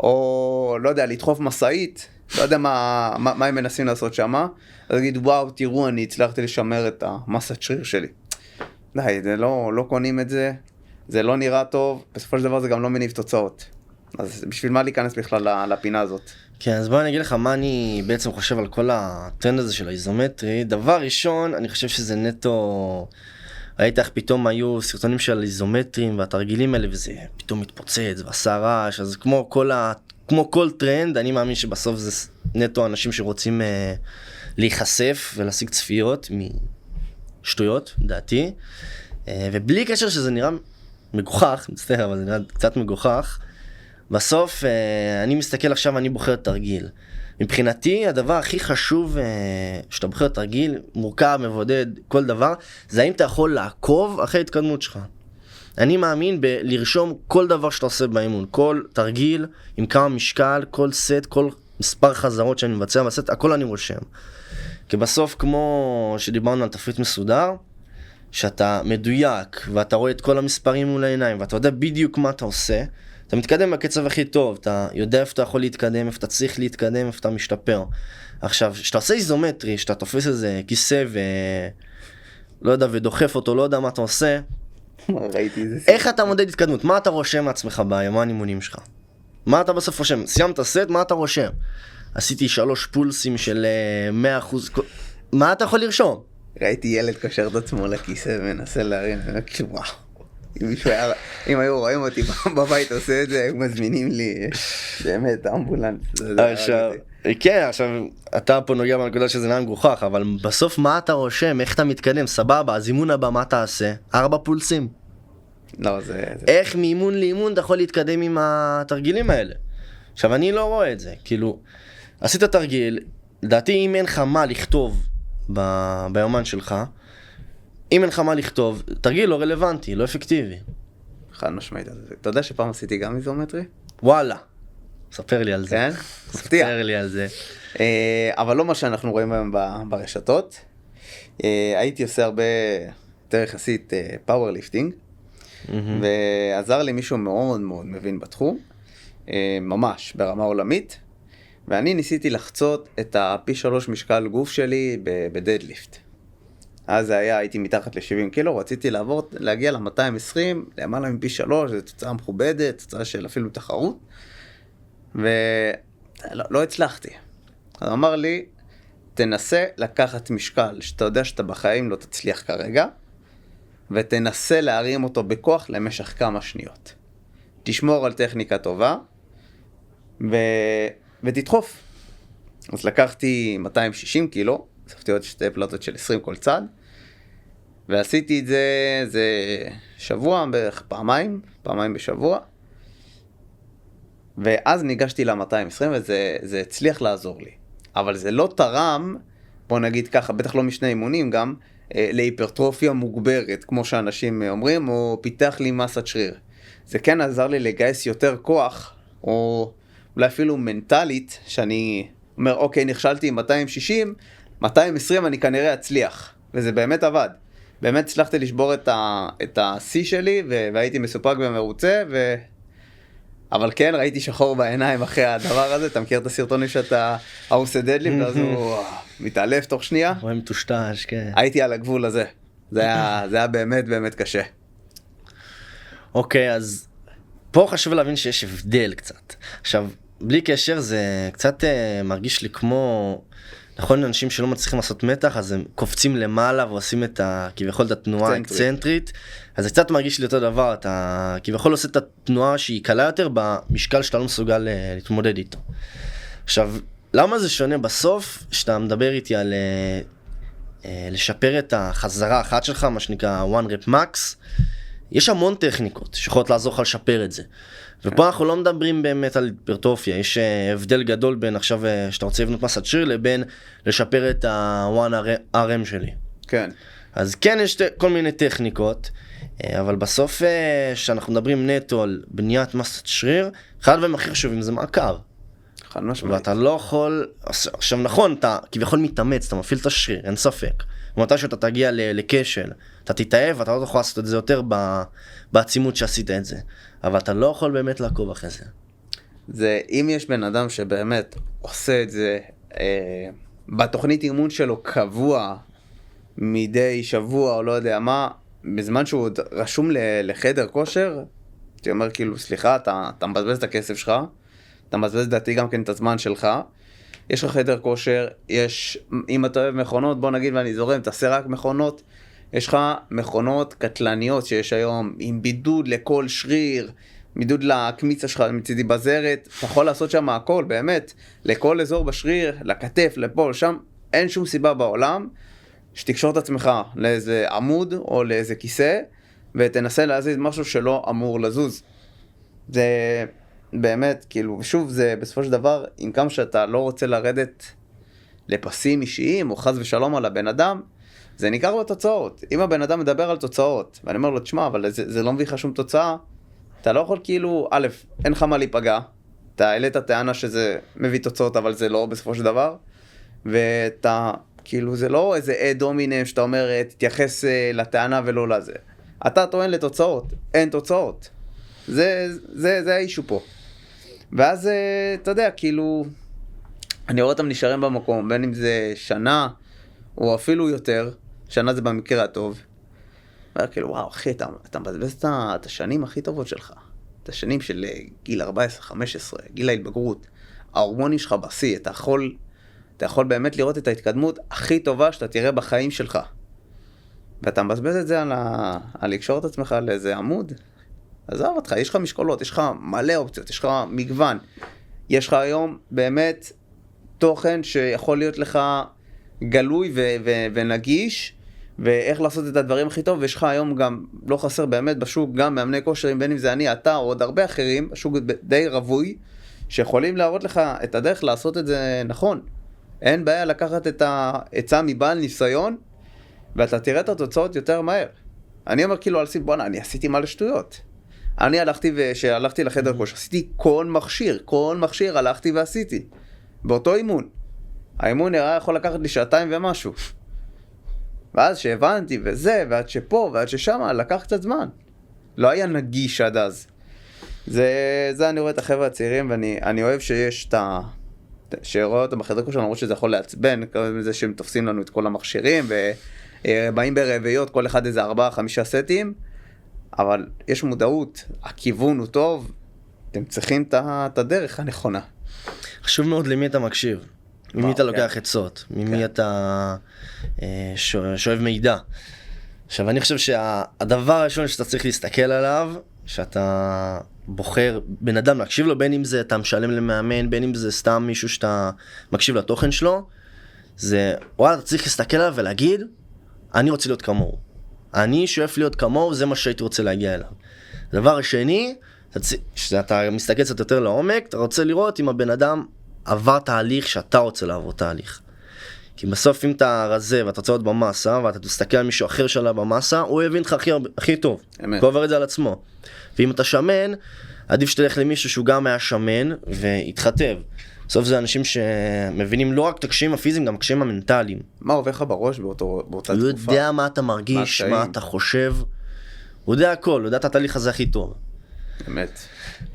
או לא יודע, לדחוף מסעית, לא יודע מה הם מנסים לעשות שמה, אז אגיד, וואו, תראו, אני הצלחתי לשמר את המסת שריר שלי. די, זה לא קונים את זה, זה לא נראה טוב, בסופו של דבר זה גם לא מניב תוצאות. אז בשביל מה להיכנס בכלל לפינה הזאת? כן, אז בוא אני אגיד לך מה אני בעצם חושב על כל הטרנד הזה של האיזומטרי. דבר ראשון, אני חושב שזה נטו, ראית איך פתאום היו סרטונים של איזומטרים והתרגילים האלה, וזה פתאום מתפוצץ ועשה רעש, אז כמו כל טרנד, אני מאמין שבסוף זה נטו אנשים שרוצים להיחשף ולהשיג צפיות משטויות, דעתי, ובלי קשר שזה נראה מגוחך, מצטער, אבל זה נראה קצת מגוחך, בסוף אני מסתכל עכשיו, אני בוחר תרגיל. מבחינתי הדבר הכי חשוב שאתה בוחר תרגיל, מורכב, מבודד, כל דבר, זה האם אתה יכול לעקוב אחרי התקדמות שלך. אני מאמין בלרשום כל דבר שאתה עושה באימון, כל תרגיל עם כמה משקל, כל סט, כל מספר חזרות שאני מבצע בסט, הכל אני רושם. כי בסוף כמו שדיברנו על תפריט מסודר, שאתה מדויק ואתה רואה את כל המספרים מול העיניים ואתה יודע בדיוק מה אתה עושה, אתה מתקדם בקצב הכי טוב, אתה יודע איפה אתה יכול להתקדם, איפה אתה צריך להתקדם, איפה אתה משתפר. עכשיו, כשאתה עושה איזומטרי, שאתה תופס איזה כיסא לא יודע, ודוחף אותו, לא יודע מה אתה עושה, איך אתה מודד התקדמות? מה אתה רושם מעצמך ביומן אימונים שלך? מה אתה בסוף רושם? סיימת סט, מה אתה רושם? עשיתי 3 פולסים של 100%, מה אתה יכול לרשום? ראיתי ילד קשר את עצמו לכיסא ומנסה להרים, כאילו וואו. אם היו רואים אותי בבית עושה את זה, הם מזמינים לי באמת אמבולנס. כן, עכשיו אתה פה נוגע בנקודה שזה נראה מגוחך, אבל בסוף מה אתה רושם? איך אתה מתקדם? סבבה, אז אימון הבא מה תעשה? 4 פולסים. לא, זה... איך מאימון לאימון אתה יכול להתקדם עם התרגילים האלה? עכשיו אני לא רואה את זה, כאילו, עשית תרגיל, לדעתי אם אין לך מה לכתוב ביומן שלך, אם אין לך מה לכתוב, תרגיל לא רלוונטי, לא אפקטיבי. חד משמעית. אתה יודע שפעם עשיתי גם איזומטרי? וואלה. ספר לי על זה. כן? ספר לי על זה. אבל לא מה שאנחנו רואים היום ברשתות. הייתי עושה הרבה, יותר יחסית, פאוורליפטינג, ועזר לי מישהו מאוד מאוד מבין בתחום, ממש ברמה עולמית, ואני ניסיתי לחצות את הפי 3 משקל גוף שלי בדדליפט. אז זה היה, הייתי מתחת ל-70 קילו, רציתי להגיע ל-220, למעלה מפי 3, זו תוצאה מכובדת, תוצאה של אפילו תחרות, ולא הצלחתי. אז אמר לי, תנסה לקחת משקל שאתה יודע שאתה בחיים לא תצליח כרגע, ותנסה להרים אותו בכוח למשך כמה שניות. תשמור על טכניקה טובה, ותדחוף. אז לקחתי 260 קילו, אספתי עוד 2 פלטות של 20 כל צד, ועשיתי את זה שבוע, בערך פעמיים בשבוע, ואז ניגשתי ל-220 וזה הצליח לעזור לי. אבל זה לא תרם, בוא נגיד ככה, בטח לא משני אימונים גם, להיפרטרופיה מוגברת, כמו שאנשים אומרים, או פיתח לי מסת שריר. זה כן עזר לי לגייס יותר כוח, או אולי אפילו מנטלית, שאני אומר, אוקיי, נכשלתי עם 260, 220 אני כנראה אצליח, וזה באמת עבד. באמת הצלחתי לשבור את ה-C שלי, והייתי מסופק ומרוצה, אבל כן, ראיתי שחור בעיניים אחרי הדבר הזה, אתה מכיר את הסרטונים שאתה עושה דדליפט, ואז הוא מתעלף תוך שנייה? רואה מטושטש, כן. הייתי על הגבול הזה, זה היה באמת באמת קשה. אוקיי, אז פה חשוב להבין שיש הבדל קצת. עכשיו, בלי קשר זה קצת מרגיש לי כמו, נכון, אנשים שלא מצליחים לעשות מתח, אז הם קופצים למעלה ועושים כביכול את התנועה האקצנטרית, אז זה קצת מרגיש לי אותו דבר, אתה כביכול עושה את התנועה שהיא קלה יותר במשקל שאתה לא מסוגל להתמודד איתו. עכשיו, למה זה שונה בסוף שאתה מדבר איתי על לשפר את החזרה האחת שלך, מה שנקרא one rep max, יש המון טכניקות שיכולות לעזור לך לשפר את זה. ופה אנחנו לא מדברים באמת על היפרטרופיה, יש הבדל גדול בין עכשיו שאתה רוצה לבנות מסת שריר לבין לשפר את ה-1RM שלי. כן. אז כן, יש כל מיני טכניקות, אבל בסוף, שאנחנו מדברים נטו על בניית מסת שריר, אחד הדברים הכי חשובים זה מעקב. חד משמעית. ואתה לא יכול, עכשיו נכון, אתה כביכול מתאמץ, אתה מפעיל את השריר, אין ספק. ומתי שאתה תגיע לכשל, אתה תתאהב, אתה לא יכול לעשות את זה יותר בעצימות שעשית את זה. אבל אתה לא יכול באמת לעקוב אחרי זה. זה, אם יש בן אדם שבאמת עושה את זה, בתוכנית אימון שלו קבוע, מדי שבוע או לא יודע מה, בזמן שהוא עוד רשום לחדר כושר, אתה אומר כאילו, סליחה, אתה מבזבז את הכסף שלך, אתה מבזבז דעתי גם כן את הזמן שלך, יש לך חדר כושר, אם אתה אוהב מכונות, בוא נגיד ואני זורם, תעשה רק מכונות, יש לך מכונות קטלניות שיש היום, עם בידוד לכל שריר, בידוד לקמיצה שלך מצידי בזרת, אתה יכול לעשות שם הכל, באמת, לכל אזור בשריר, לכתף, לפה, לשם, אין שום סיבה בעולם, שתקשור את עצמך לאיזה עמוד או לאיזה כיסא, ותנסה להזיז משהו שלא אמור לזוז. זה באמת, כאילו, שוב, זה בסופו של דבר, עם כמה שאתה לא רוצה לרדת לפסים אישיים, או חס ושלום על הבן אדם, זה ניכר בתוצאות. אם הבן אדם מדבר על תוצאות, ואני אומר לו, תשמע, אבל זה לא מביא לך שום תוצאה, אתה לא יכול כאילו, א', אין לך מה להיפגע, אתה העלית טענה שזה מביא תוצאות, אבל זה לא בסופו של דבר, ואתה, כאילו, זה לא איזה אד הומינם שאתה אומר, תתייחס לטענה ולא לזה. אתה טוען לתוצאות, אין תוצאות. זה האישו פה. ואז, אתה יודע, כאילו, אני רואה אותם נשארים במקום, בין אם זה שנה, או אפילו יותר, שנה זה במקרה הטוב. ואומר, כאילו, וואו, אחי, אתה מבזבז את השנים הכי טובות שלך. את השנים של גיל 14, 15, גיל ההתבגרות. ההורמונים שלך בשיא, אתה יכול באמת לראות את ההתקדמות הכי טובה שאתה תראה בחיים שלך. ואתה מבזבז את זה על לקשור את עצמך לאיזה עמוד. עזוב אותך, יש לך משקולות, יש לך מלא אופציות, יש לך מגוון. יש לך היום באמת תוכן שיכול להיות לך גלוי ונגיש, ואיך לעשות את הדברים הכי טוב, ויש לך היום גם, לא חסר באמת בשוק, גם מאמני כושרים, בין אם זה אני, אתה, או עוד הרבה אחרים, השוק די רווי, שיכולים להראות לך את הדרך לעשות את זה נכון. אין בעיה לקחת את העצה מבעל ניסיון, ואתה תראה את התוצאות יותר מהר. אני אומר כאילו, בוא'נה, אני עשיתי מלא שטויות. אני כשהלכתי לחדר כושר, עשיתי כל מכשיר הלכתי ועשיתי. באותו אימון. האימון נראה יכול לקחת לי 2 ומשהו. ואז שהבנתי וזה, ועד שפה, ועד ששם, לקח קצת זמן. לא היה נגיש עד אז. זה אני רואה את החבר'ה הצעירים, ואני אוהב שיש שרואה אותם בחדר כושר, למרות שזה יכול לעצבן, זה שהם תופסים לנו את כל המכשירים, ובאים ברביעיות, כל אחד איזה 4-5 סטים, אבל יש מודעות, הכיוון הוא טוב, אתם צריכים את הדרך הנכונה. חשוב מאוד למי אתה מקשיב, ממי אתה לוקח עצות, ממי אתה שואב מידע. עכשיו אני חושב שהדבר הראשון שאתה צריך להסתכל עליו, שאתה בוחר בן אדם להקשיב לו, בין אם זה אתה משלם למאמן, בין אם זה סתם מישהו שאתה מקשיב לתוכן שלו, זה וואלה, אתה צריך להסתכל עליו ולהגיד, אני רוצה להיות כמוהו. אני שואף להיות כמוהו, זה מה שהייתי רוצה להגיע אליו. הדבר השני, שאתה מסתכל קצת יותר לעומק, אתה רוצה לראות אם הבן אדם עבר תהליך שאתה רוצה לעבור תהליך. כי בסוף אם אתה רזה ואתה רוצה להיות במסה, ואתה תסתכל על מישהו אחר שלה במסה, הוא יבין לך הכי טוב. הוא עובר את זה על עצמו. ואם אתה שמן, עדיף שתלך למישהו שהוא גם היה שמן והתחתב. בסוף זה אנשים שמבינים לא רק את הקשיים הפיזיים, גם הקשיים המנטליים. מה עובר לך בראש באותה תקופה? הוא יודע מה אתה מרגיש, מה אתה חושב. הוא יודע הכל, הוא יודע את התהליך הזה הכי טוב. באמת.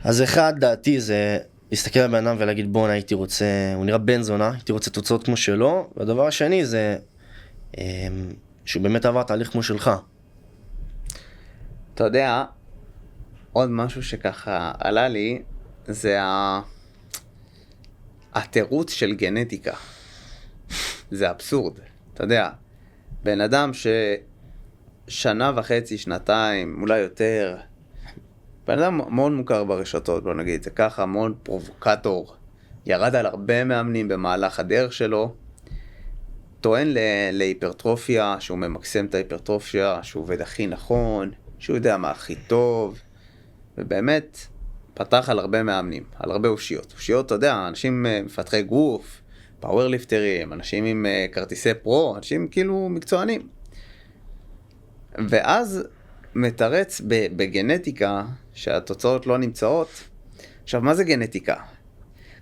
אז אחד, דעתי, זה להסתכל על בן אדם ולהגיד, בוא, הייתי רוצה, הוא נראה בן זונה, הייתי רוצה תוצאות כמו שלו. והדבר השני זה שהוא באמת עבר תהליך כמו שלך. אתה יודע, עוד משהו שככה עלה לי, זה התירוץ של גנטיקה. זה אבסורד. אתה יודע, בן אדם ששנה וחצי, שנתיים, אולי יותר, בן אדם מאוד מוכר ברשתות, בוא נגיד, זה ככה, מאוד פרובוקטור, ירד על הרבה מאמנים במהלך הדרך שלו, טוען להיפרטרופיה, שהוא ממקסם את ההיפרטרופיה, שהוא עובד הכי נכון, שהוא יודע מה הכי טוב, ובאמת פתח על הרבה מאמנים, על הרבה אושיות. אושיות, אתה יודע, אנשים מפתחי גוף, פאוורליפטרים, אנשים עם כרטיסי פרו, אנשים כאילו מקצוענים. ואז מתרץ בגנטיקה שהתוצאות לא נמצאות. עכשיו, מה זה גנטיקה?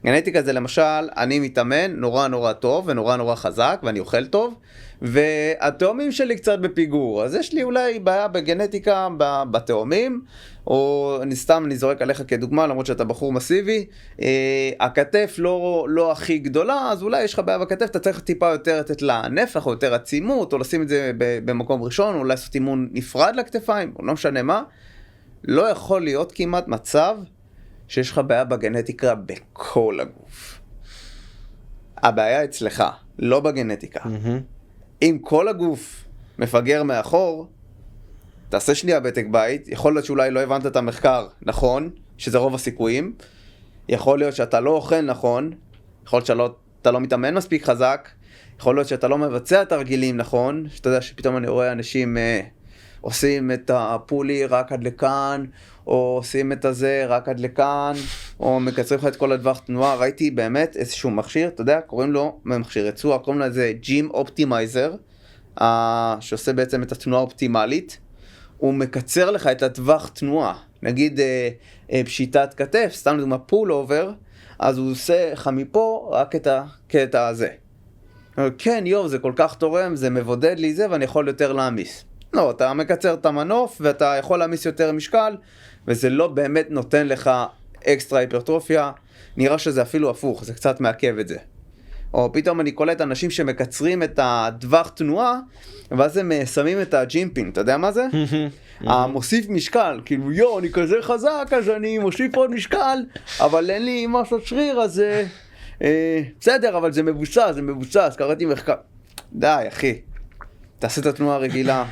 גנטיקה זה למשל, אני מתאמן נורא נורא טוב ונורא נורא חזק ואני אוכל טוב, והתאומים שלי קצת בפיגור, אז יש לי אולי בעיה בגנטיקה בתאומים, או אני זורק עליך כדוגמה, למרות שאתה בחור מסיבי, הכתף לא הכי גדולה, אז אולי יש לך בעיה בכתף, אתה צריך טיפה יותר לתת לה נפח, או יותר עצימות, או לשים את זה במקום ראשון, או לעשות אימון נפרד לכתפיים, או לא משנה מה. לא יכול להיות כמעט מצב שיש לך בעיה בגנטיקה בכל הגוף. הבעיה אצלך, לא בגנטיקה. אם כל הגוף מפגר מאחור, תעשה שנייה בדק בית, יכול להיות שאולי לא הבנת את המחקר נכון, שזה רוב הסיכויים, יכול להיות שאתה לא אוכל נכון, יכול להיות שאתה לא מתאמן מספיק חזק, יכול להיות שאתה לא מבצע תרגילים נכון, שאתה יודע שפתאום אני רואה אנשים עושים את הפולי רק עד לכאן, או עושים את הזה רק עד לכאן, או מקצרים לך את כל הדווח תנועה. ראיתי באמת איזשהו מכשיר, אתה יודע, קוראים לו מכשיר יצוע, קוראים לו איזה ג'ים אופטימייזר, שעושה בעצם את התנועה האופטימלית, הוא מקצר לך את הדווח תנועה, נגיד פשיטת כתף, סתם לדוגמה פול אובר, אז הוא עושה לך מפה רק את הקטע הזה. כן, זה כל כך תורם, זה מבודד לי זה, ואני יכול יותר להמיס. לא, אתה מקצר את המנוף, ואתה יכול להמיס יותר משקל, וזה לא באמת נותן לך אקסטרה היפרטרופיה, נראה שזה אפילו הפוך, זה קצת מעכב את זה. או פתאום אני קולט אנשים שמקצרים את הדווח תנועה, ואז הם שמים את הג'ימפינג, אתה יודע מה זה? המוסיף משקל, כאילו אני כזה חזק, אז אני מוסיף עוד משקל, אבל אין לי משהו שריר, אז בסדר, אבל זה מבוסס, קראתי מחקר. די, אחי, תעשה את התנועה הרגילה.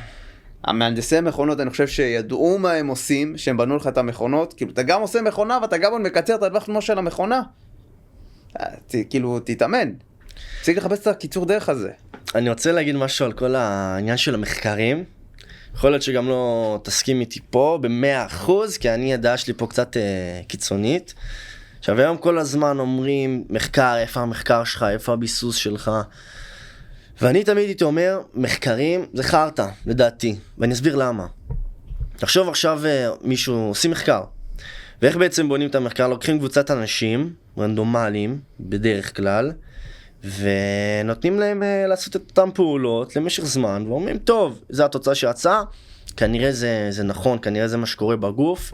המהנדסי מכונות, אני חושב שידעו מה הם עושים, שהם בנו לך את המכונות, כאילו אתה גם עושה מכונה ואתה גם מקצר את הדווח תנועה של המכונה. כאילו, תתאמן. תפסיק לחפש את הקיצור דרך הזה. אני רוצה להגיד משהו על כל העניין של המחקרים. יכול להיות שגם לא תסכים איתי פה ב100%, כי הדעה שלי פה קצת קיצונית. עכשיו, היום כל הזמן אומרים, מחקר, איפה המחקר שלך, איפה הביסוס שלך. ואני תמיד הייתי אומר, מחקרים זה חרטה, לדעתי. ואני אסביר למה. תחשוב עכשיו מישהו עושים מחקר. ואיך בעצם בונים את המחקר? לוקחים קבוצת אנשים, רנדומליים, בדרך כלל, ונותנים להם לעשות את אותם פעולות למשך זמן, ואומרים, טוב, זו התוצאה שיצאה, כנראה זה נכון, כנראה זה מה שקורה בגוף,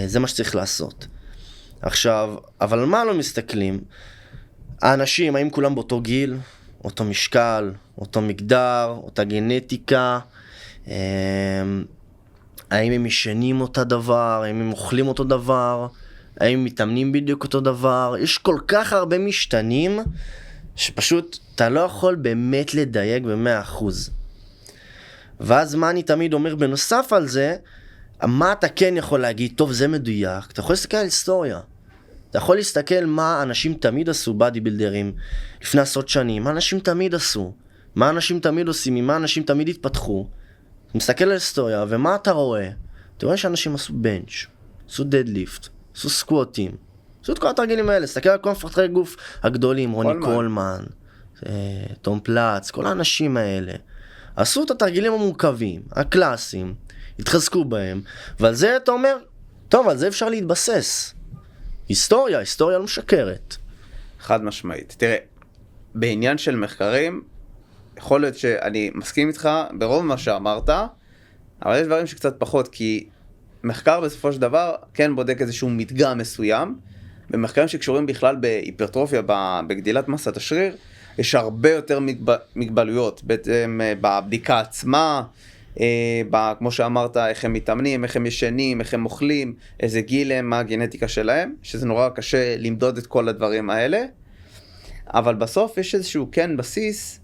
זה מה שצריך לעשות. עכשיו, אבל על מה לא מסתכלים? האנשים, האם כולם באותו גיל, אותו משקל, אותו מגדר, אותה גנטיקה, האם הם ישנים אותה דבר, האם הם אוכלים אותו דבר, האם הם מתאמנים בדיוק אותו דבר. יש כל כך הרבה משתנים, שפשוט אתה לא יכול באמת לדייק ב100%. ואז מה אני תמיד אומר בנוסף על זה, מה אתה כן יכול להגיד, טוב זה מדויק, אתה יכול להסתכל על היסטוריה. אתה יכול להסתכל מה אנשים תמיד עשו, בדי בילדרים, לפני עשרות שנים, מה אנשים תמיד עשו, מה אנשים תמיד עושים, מה אנשים תמיד התפתחו. אתה מסתכל על היסטוריה, ומה אתה רואה? אתה רואה שאנשים עשו בנץ', עשו דדליפט, עשו סקווטים, עשו את כל התרגילים האלה, תסתכל על כל מפתחי גוף הגדולים, רוני קולמן, תום פלץ, כל האנשים האלה, עשו את התרגילים המורכבים, הקלאסיים, התחזקו בהם, ועל זה אתה אומר, טוב, על זה אפשר להתבסס. היסטוריה לא משקרת. חד משמעית. תראה, בעניין של מחקרים, יכול להיות שאני מסכים איתך ברוב מה שאמרת, אבל יש דברים שקצת פחות, כי מחקר בסופו של דבר כן בודק איזשהו מדגם מסוים, במחקרים שקשורים בכלל בהיפרטרופיה, בגדילת מסת השריר, יש הרבה יותר מגבלויות, בעצם בבדיקה עצמה, כמו שאמרת, איך הם מתאמנים, איך הם ישנים, איך הם אוכלים, איזה גיל הם, מה הגנטיקה שלהם, שזה נורא קשה למדוד את כל הדברים האלה, אבל בסוף יש איזשהו כן בסיס,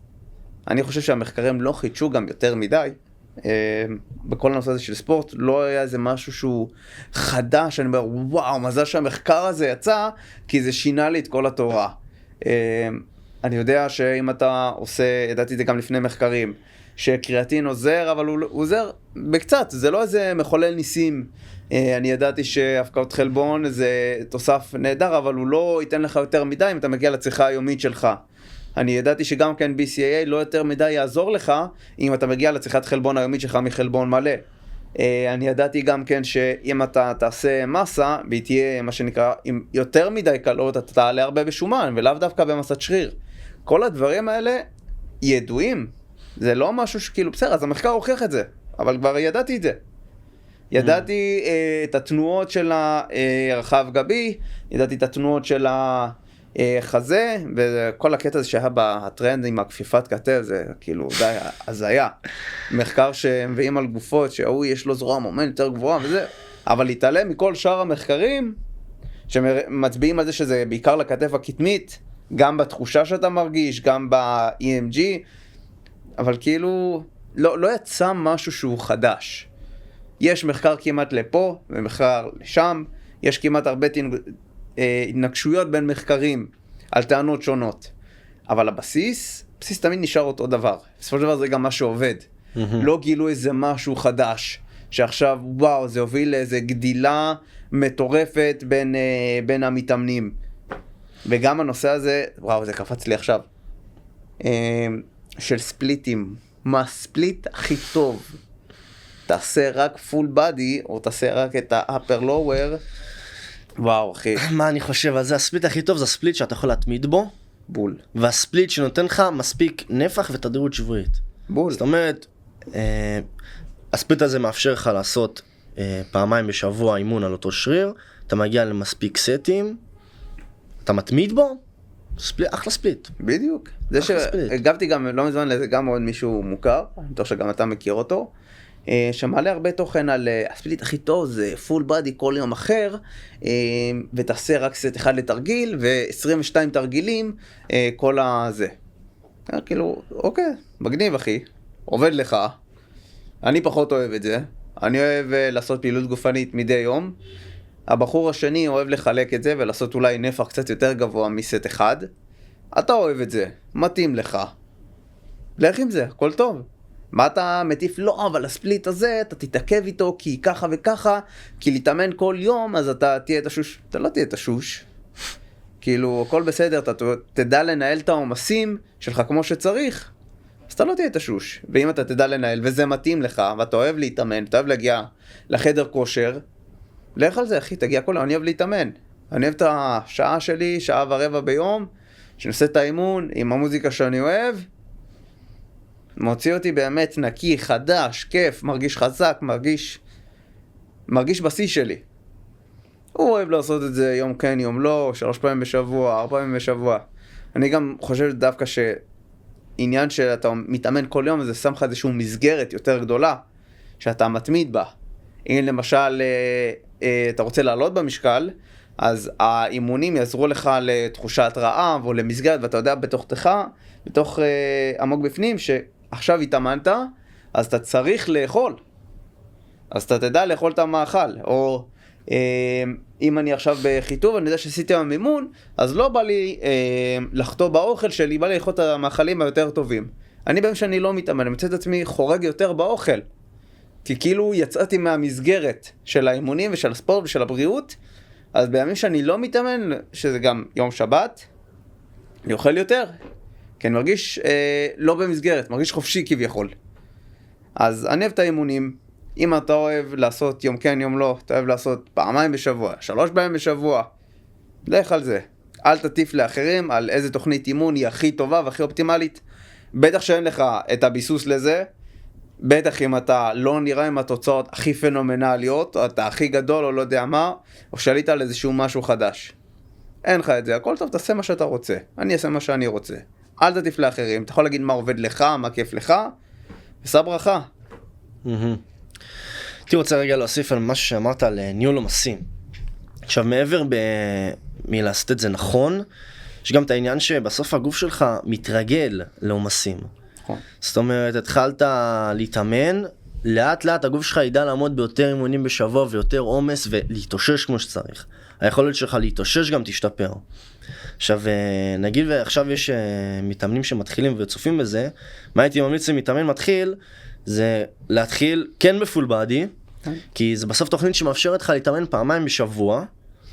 אני חושב שהמחקרים לא חידשו גם יותר מדי, בכל הנושא הזה של ספורט, לא היה איזה משהו שהוא חדש, אני אומר, וואו, מזל שהמחקר הזה יצא, כי זה שינה לי את כל התורה. אני יודע שאם אתה עושה, ידעתי את זה גם לפני מחקרים, שקריאטין עוזר, אבל הוא עוזר בקצת, זה לא איזה מחולל ניסים. אני ידעתי שהפקעות חלבון זה תוסף נהדר, אבל הוא לא ייתן לך יותר מדי אם אתה מגיע לצריכה היומית שלך. אני ידעתי שגם כן BCAA לא יותר מדי יעזור לך, אם אתה מגיע לצריכת חלבון היומית שלך מחלבון מלא. אני ידעתי גם כן שאם אתה תעשה מסה, והיא תהיה מה שנקרא, עם יותר מדי קלות, אתה תעלה הרבה בשומן, ולאו דווקא במסת שריר. כל הדברים האלה ידועים. זה לא משהו שכאילו, בסדר, אז המחקר הוכיח את זה, אבל כבר ידעתי את זה. ידעתי את התנועות של הרחב גבי, ידעתי את התנועות של החזה, וכל הקטע הזה שהיה בטרנד עם הכפיפת כתב, זה כאילו די הזיה. מחקר שמביאים על גופות, שהוא יש לו זרוע מומן יותר גבוהה וזה, אבל להתעלם מכל שאר המחקרים, שמצביעים על זה שזה בעיקר לכתף הקדמית, גם בתחושה שאתה מרגיש, גם ב-EMG, אבל כאילו לא יצא משהו שהוא חדש. יש מחקר כמעט לפה ומחקר לשם, יש כמעט הרבה התנגשויות בין מחקרים על טענות שונות. אבל הבסיס תמיד נשאר אותו דבר. בסופו של דבר זה גם מה שעובד. לא גילו איזה משהו חדש, שעכשיו וואו זה הוביל לאיזה גדילה מטורפת בין המתאמנים. וגם הנושא הזה, וואו זה קפץ לי עכשיו, של ספליטים. מה הספליט הכי טוב? תעשה רק פול בדי, או תעשה רק את ה-upper lower. וואו, אחי. מה אני חושב על זה? הספליט הכי טוב זה הספליט שאתה יכול להתמיד בו. בול. והספליט שנותן לך מספיק נפח ותדירות שבועית. בול. זאת אומרת, הספליט הזה מאפשר לך לעשות פעמיים בשבוע אימון על אותו שריר, אתה מגיע למספיק סטים, אתה מתמיד בו, אחלה ספליט. בדיוק. זה שהגבתי גם לא מזמן לזה גם עוד מישהו מוכר, אני חושב שגם אתה מכיר אותו, שמעלה הרבה תוכן על הספליט הכי טוב זה פול בדי כל יום אחר, ותעשה רק סט אחד לתרגיל ו22 תרגילים כל הזה. כאילו, אוקיי, מגניב אחי, עובד לך, אני פחות אוהב את זה, אני אוהב לעשות פעילות גופנית מדי יום, הבחור השני אוהב לחלק את זה ולעשות אולי נפח קצת יותר גבוה מסט אחד, אתה אוהב את זה, מתאים לך, לך עם זה, הכל טוב. מה אתה מטיף? לא, אבל הספליט הזה, אתה תתעכב איתו כי ככה וככה, כי להתאמן כל יום, אז אתה תהיה תשוש. אתה לא תהיה תשוש. כאילו, הכל בסדר, אתה תדע לנהל את העומסים שלך כמו שצריך, אז אתה לא תהיה תשוש. ואם אתה תדע לנהל, וזה מתאים לך, ואתה אוהב להתאמן, אתה אוהב להגיע לחדר כושר, לך על זה, אחי, תגיע כל יום, אני אוהב להתאמן. אני אוהב את השעה שלי, שעה ורבע ביום, שאני עושה את האימון עם המוזיקה שאני אוהב, מוציא אותי באמת נקי, חדש, כיף, מרגיש חזק, מרגיש בשיא שלי. הוא אוהב לעשות את זה יום כן, יום לא, 3 פעמים בשבוע, 4 פעמים בשבוע. אני גם חושב דווקא שעניין שאתה מתאמן כל יום, זה שם לך איזושהי מסגרת יותר גדולה, שאתה מתמיד בה. אם למשל אתה רוצה לעלות במשקל, אז האימונים יעזרו לך לתחושת רעב או למסגרת, ואתה יודע בתוך עמוק בפנים, שעכשיו התאמנת, אז אתה צריך לאכול. אז אתה תדע לאכול את המאכל. או אם אני עכשיו בחיטוב, אני יודע שעשיתי עם המימון, אז לא בא לי לחטוא באוכל שלי, בא לי לאכול את המאכלים היותר טובים. אני בימים שאני לא מתאמן, אני מצא את עצמי חורג יותר באוכל. כי כאילו יצאתי מהמסגרת של האימונים ושל הספורט ושל הבריאות, אז בימים שאני לא מתאמן, שזה גם יום שבת, אני אוכל יותר. כי אני מרגיש לא במסגרת, מרגיש חופשי כביכול. אז אני אוהב את האימונים. אם אתה אוהב לעשות יום כן, יום לא, אתה אוהב לעשות 2 פעמים בשבוע, 3 פעמים בשבוע, לך על זה. אל תטיף לאחרים על איזה תוכנית אימון היא הכי טובה והכי אופטימלית. בטח שאין לך את הביסוס לזה, בטח אם אתה לא נראה עם התוצאות הכי פנומנליות, או אתה הכי גדול או לא יודע מה, או שלית על איזשהו משהו חדש. אין לך את זה, הכל טוב, תעשה מה שאתה רוצה. אני אעשה מה שאני רוצה. אל תטיף לאחרים, אתה יכול להגיד מה עובד לך, מה כיף לך, ושא ברכה. הייתי רוצה רגע להוסיף על משהו שאמרת על ניהול עומסים. עכשיו מעבר מלעשות את זה נכון, יש גם את העניין שבסוף הגוף שלך מתרגל לעומסים. זאת אומרת, התחלת להתאמן, לאט לאט הגוף שלך ידע לעמוד ביותר אימונים בשבוע ויותר עומס ולהתאושש כמו שצריך. היכולת שלך להתאושש גם תשתפר. עכשיו, נגיד ועכשיו יש מתאמנים שמתחילים וצופים בזה, מה הייתי ממליץ למתאמן מתחיל, זה להתחיל כן בפול בדי, כי זה בסוף תוכנית שמאפשרת לך להתאמן 2 פעמים בשבוע,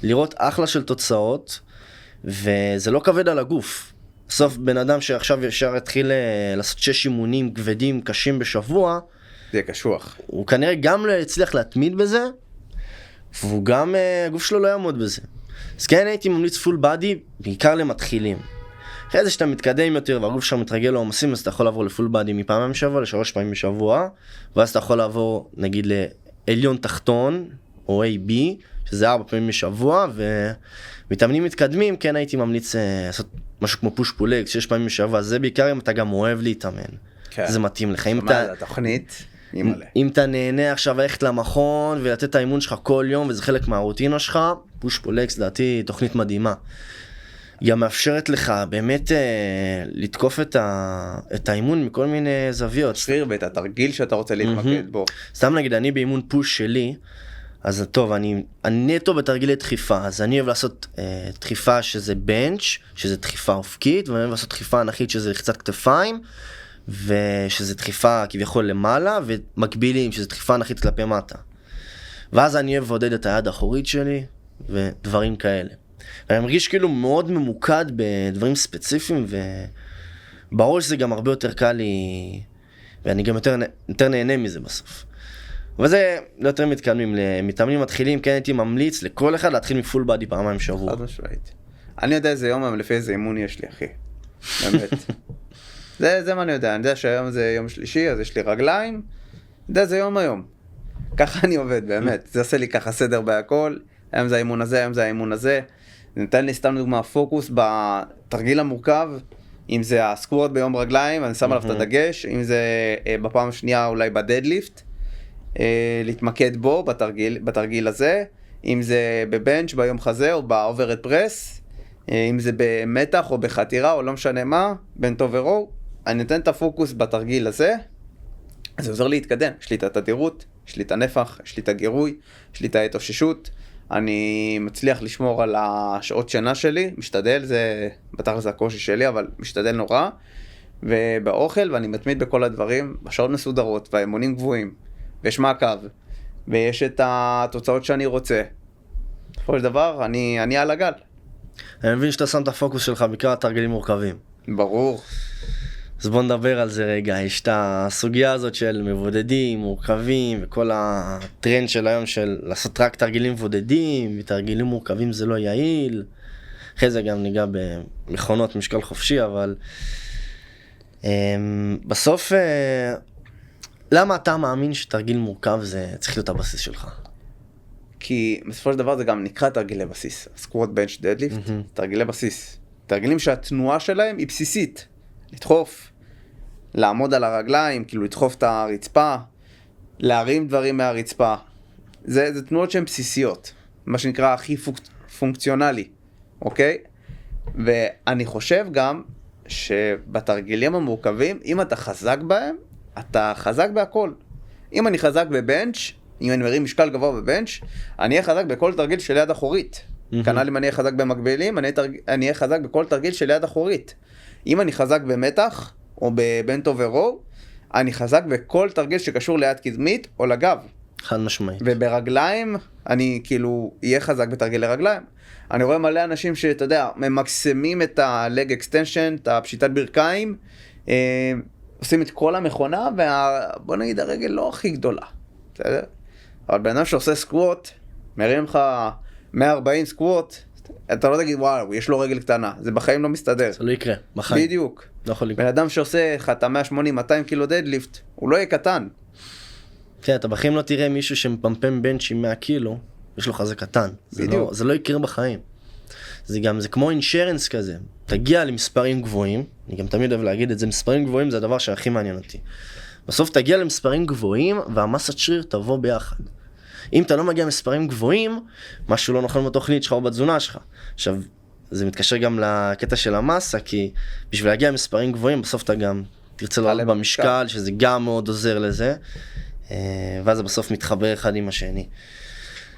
לראות אחלה של תוצאות, וזה לא כבד על הגוף. בסוף בן אדם שעכשיו ישר התחיל לעשות 6 אימונים כבדים קשים בשבוע, זה קשוח. הוא כנראה גם לא הצליח להתמיד בזה, והוא גם, הגוף שלו לא יעמוד בזה. אז כן הייתי ממליץ פול בדי, בעיקר למתחילים. אחרי זה שאתה מתקדם יותר והגוף שלך מתרגל לעומסים, אז אתה יכול לעבור לפול בדי מפעם בשבוע ל3 פעמים בשבוע, ואז אתה יכול לעבור נגיד לעליון תחתון, או AB, שזה 4 פעמים בשבוע, ומתאמנים מתקדמים, כן הייתי ממליץ לעשות משהו כמו פוש פולג, 6 פעמים בשבוע, זה בעיקר אם אתה גם אוהב להתאמן. כן. זה מתאים לך. מה, לתוכנית? אם אתה נהנה עכשיו ללכת למכון ולתת את האימון שלך כל יום, וזה חלק מהרוטינה שלך, פוש פולג, לדעתי תוכנית מדהימה. היא גם מאפשרת לך באמת לתקוף את האימון מכל מיני זוויות. שריר ואת התרגיל שאתה רוצה להתמקד בו. סתם נגיד, אני באימון פוש שלי, אז טוב, אני נטו בתרגילי דחיפה, אז אני אוהב לעשות דחיפה שזה בנץ', שזה דחיפה אופקית, ואני אוהב לעשות דחיפה אנכית שזה לחיצת כתפיים, ושזה דחיפה כביכול למעלה, ומקבילים שזה דחיפה אנכית כלפי מטה. ואז אני אוהב לעודד את היד האחורית שלי, ודברים כאלה. ואני מרגיש כאילו מאוד ממוקד בדברים ספציפיים, וברור שזה גם הרבה יותר קל לי, ואני גם יותר נהנה מזה בסוף. וזה לא יותר מתקדמים, למתאמנים מתחילים, כן הייתי ממליץ לכל אחד להתחיל מפול בדי פעמיים בשבוע. חד משמעית. אני יודע איזה יום, לפי איזה אימון יש לי, אחי. באמת. זה מה אני יודע. אני יודע שהיום זה יום שלישי, אז יש לי רגליים. אני יודע, זה יום היום. ככה אני עובד, באמת. זה עושה לי ככה סדר בהכל. היום זה האימון הזה, היום זה האימון הזה. זה נותן לי סתם דוגמה, פוקוס בתרגיל המורכב, אם זה הסקוורט ביום רגליים, אני שם עליו את הדגש, אם זה בפעם השנייה אולי בדדליפט, להתמקד בו בתרגיל הזה, אם זה בבנץ' ביום חזה או באוברד פרס, אם זה במתח או בחתירה או לא משנה מה, בין טוב ורוב, אני נותן את הפוקוס בתרגיל הזה, זה עוזר לי להתקדם, יש לי את התדירות, יש לי את הנפח, יש לי את הגירוי, יש לי את ההתאוששות, אני מצליח לשמור על השעות שינה שלי, משתדל, זה בטח זה הקושי שלי, אבל משתדל נורא, ובאוכל, ואני מתמיד בכל הדברים, בשעות מסודרות, והאימונים גבוהים, ויש מעקב, ויש את התוצאות שאני רוצה. בכל דבר, אני על הגל. אני מבין שאתה שם את הפוקוס שלך בעיקר על תרגילים מורכבים. ברור. אז בוא נדבר על זה רגע, יש את הסוגיה הזאת של מבודדים, מורכבים, וכל הטרנד של היום של לעשות רק תרגילים מבודדים, ותרגילים מורכבים זה לא יעיל. אחרי זה גם ניגע במכונות משקל חופשי, אבל בסוף, למה אתה מאמין שתרגיל מורכב זה צריך להיות הבסיס שלך? כי בסופו של דבר זה גם נקרא תרגילי בסיס. סקוואט, בנץ', דדליפט, תרגילי בסיס. תרגילים שהתנועה שלהם היא בסיסית. לדחוף, לעמוד על הרגליים, כאילו לדחוף את הרצפה, להרים דברים מהרצפה. זה תנועות שהן בסיסיות, מה שנקרא הכי פונקציונלי, אוקיי? ואני חושב גם שבתרגילים המורכבים, אם אתה חזק בהם, אתה חזק בהכל. אם אני חזק בבנץ', אם אני מרים משקל גבוה בבנץ', אני אהיה חזק בכל תרגיל של יד אחורית. כנ"ל אם אני אהיה חזק במקבילים, אני אהיה חזק בכל תרגיל של יד אחורית. אם אני חזק במתח, או בבנט אוברור, אני חזק בכל תרגיל שקשור ליד קדמית או לגב. חד משמעית. וברגליים, אני כאילו אהיה חזק בתרגיל לרגליים. אני רואה מלא אנשים שאתה יודע, ממקסמים את ה-leg extension, את הפשיטת ברכיים, עושים את כל המכונה, בוא נגיד הרגל לא הכי גדולה. בסדר? אבל בן אדם שעושה סקווט, מרים לך 140 סקווט, אתה לא תגיד וואו, יש לו רגל קטנה, זה בחיים לא מסתדר. זה לא יקרה, בחיים. בדיוק. לא יכול לקרות. בן אדם שעושה לך את ה-180-200 קילו דדליפט, הוא לא יהיה קטן. כן, אתה בחיים לא תראה מישהו שמפמפם בנץ' עם 100 קילו, יש לו חזה קטן. בדיוק. זה לא יקרה בחיים. זה כמו אינשרנס כזה. תגיע למספרים גבוהים, אני גם תמיד אוהב להגיד את זה, מספרים גבוהים זה הדבר שהכי מעניין אותי. בסוף תגיע למספרים גבוהים, והמסת שריר תבוא ביחד. אם אתה לא מגיע למספרים גבוהים, משהו לא נכון בתוכנית שלך או בתזונה שלך. עכשיו, זה מתקשר גם לקטע של המסה, כי בשביל להגיע למספרים גבוהים, בסוף אתה גם תרצה לעלות במשקל, שזה גם מאוד עוזר לזה, ואז זה בסוף מתחבר אחד עם השני.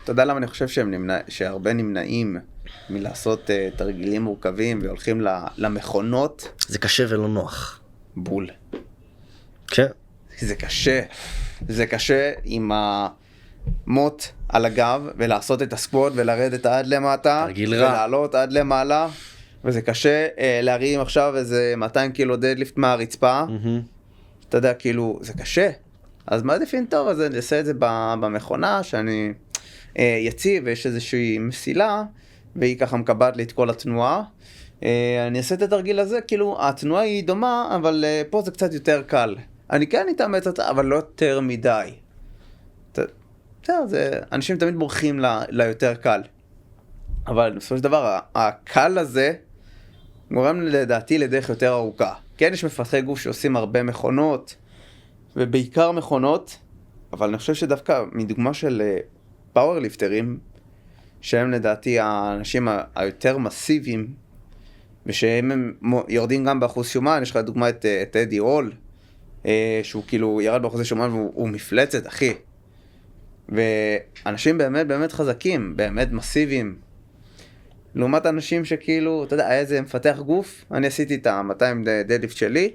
אתה יודע למה אני חושב שהרבה נמנעים מלעשות תרגילים מורכבים והולכים למכונות? זה קשה ולא נוח. בול. כן. זה קשה. זה קשה עם המוט על הגב ולעשות את הסקווט ולרדת עד למטה. תרגיל רע. ולעלות עד למעלה. וזה קשה להרים עכשיו איזה 200 קילו דדליפט מהרצפה, אתה יודע, כאילו, זה קשה. אז מעדיפים טוב, אז אני אעשה את זה במכונה, שאני יציב, ויש איזושהי מסילה, והיא ככה מקבעת לי את כל התנועה. אני אעשה את התרגיל הזה, כאילו, התנועה היא דומה, אבל פה זה קצת יותר קל. אני כן אתאמץ אותה, אבל לא יותר מדי. אנשים תמיד בורחים ליותר קל. אבל בסופו של דבר, הקל הזה גורם לדעתי לדרך יותר ארוכה. כן, יש מפתחי גוף שעושים הרבה מכונות, ובעיקר מכונות, אבל אני חושב שדווקא מדוגמה של פאוורליפטרים, שהם לדעתי האנשים היותר מסיביים, ושהם יורדים גם באחוז שומן, יש לך דוגמה את אדי הול, שהוא כאילו ירד באחוזי שומן והוא מפלצת, אחי. ואנשים באמת באמת חזקים, באמת מסיביים. לעומת אנשים שכאילו, אתה יודע, היה איזה מפתח גוף, אני עשיתי את ה-200 דדליפט שלי,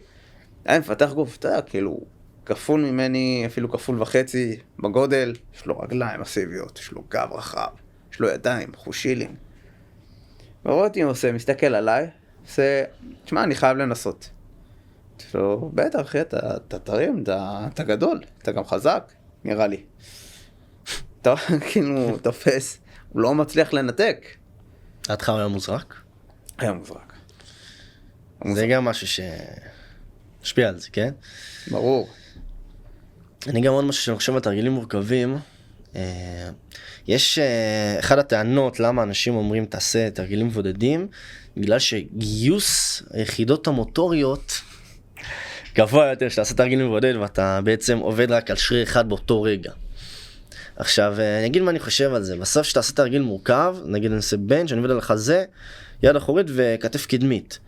היה מפתח גוף, אתה יודע, כאילו, כפול ממני, אפילו כפול וחצי בגודל, יש לו רגליים מסיביות, יש לו גב רחב, יש לו ידיים, חושילים. ורואה אותי עושה, מסתכל עליי, עושה, תשמע, אני חייב לנסות. יש לו, בטח, אחי, אתה תרים, אתה גדול, אתה גם חזק, נראה לי. אתה כאילו תופס, הוא לא מצליח לנתק. עדך הוא היה מוזרק? היה מוזרק. זה גם משהו שמשפיע על זה, כן? ברור. אני גם עוד משהו שאני חושב בתרגילים מורכבים, יש אחד הטענות למה אנשים אומרים תעשה תרגילים מבודדים, בגלל שגיוס היחידות המוטוריות גבוה יותר, שאתה עושה תרגיל מבודד ואתה בעצם עובד רק על שריר אחד באותו רגע. עכשיו, אני אגיד מה אני חושב על זה. בסוף שאתה עושה תרגיל מורכב, נגיד אני עושה בנץ', אני עובד על החזה, יד אחורית וכתף קדמית.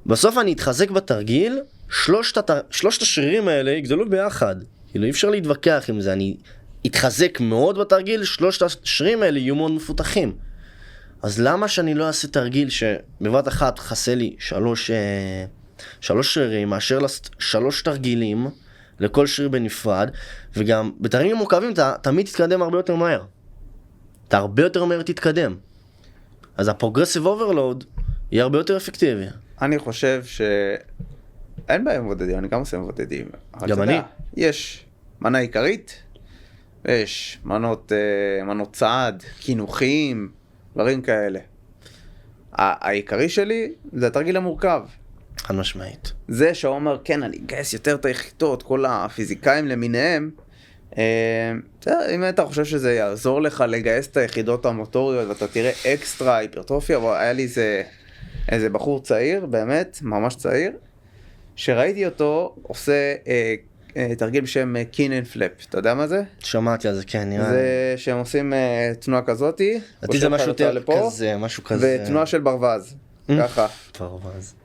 בסוף אני אתחזק בתרגיל, שלושת השרירים האלה יגדלו ביחד. כאילו אי אפשר להתווכח עם זה, אני אתחזק מאוד בתרגיל, שלושת השרירים האלה יהיו מאוד מפותחים. אז למה שאני לא אעשה תרגיל שבבת אחת חסה לי שלוש שרירים, מאשר שלוש תרגילים, לכל שריר בנפרד, וגם בתרגילים מורכבים אתה תמיד תתקדם הרבה יותר מהר. אתה הרבה יותר מהר תתקדם. אז הפרוגרסיב אוברלוד יהיה הרבה יותר אפקטיבי. אני חושב אין בהם מבודדים, אני גם עושה מבודדים. גם אני. יש מנה עיקרית, ויש מנות צעד, כינוכים, דברים כאלה. העיקרי שלי זה התרגיל המורכב. חד משמעית. זה שאומר, כן, אני אגייס יותר את היחידות, כל הפיזיקאים למיניהם, אם אתה חושב שזה יעזור לך לגייס את היחידות המוטוריות, ואתה תראה אקסטרה היפרטרופיה, היה לי איזה בחור צעיר, באמת, ממש צעיר, שראיתי אותו עושה תרגיל בשם קינן פלאפ, אתה יודע מה זה? שמעתי על זה, כן, נראה. זה שהם עושים תנועה כזאתי, לדעתי זה משהו יותר כזה, משהו כזה. ותנועה של ברווז, ככה. ברווז.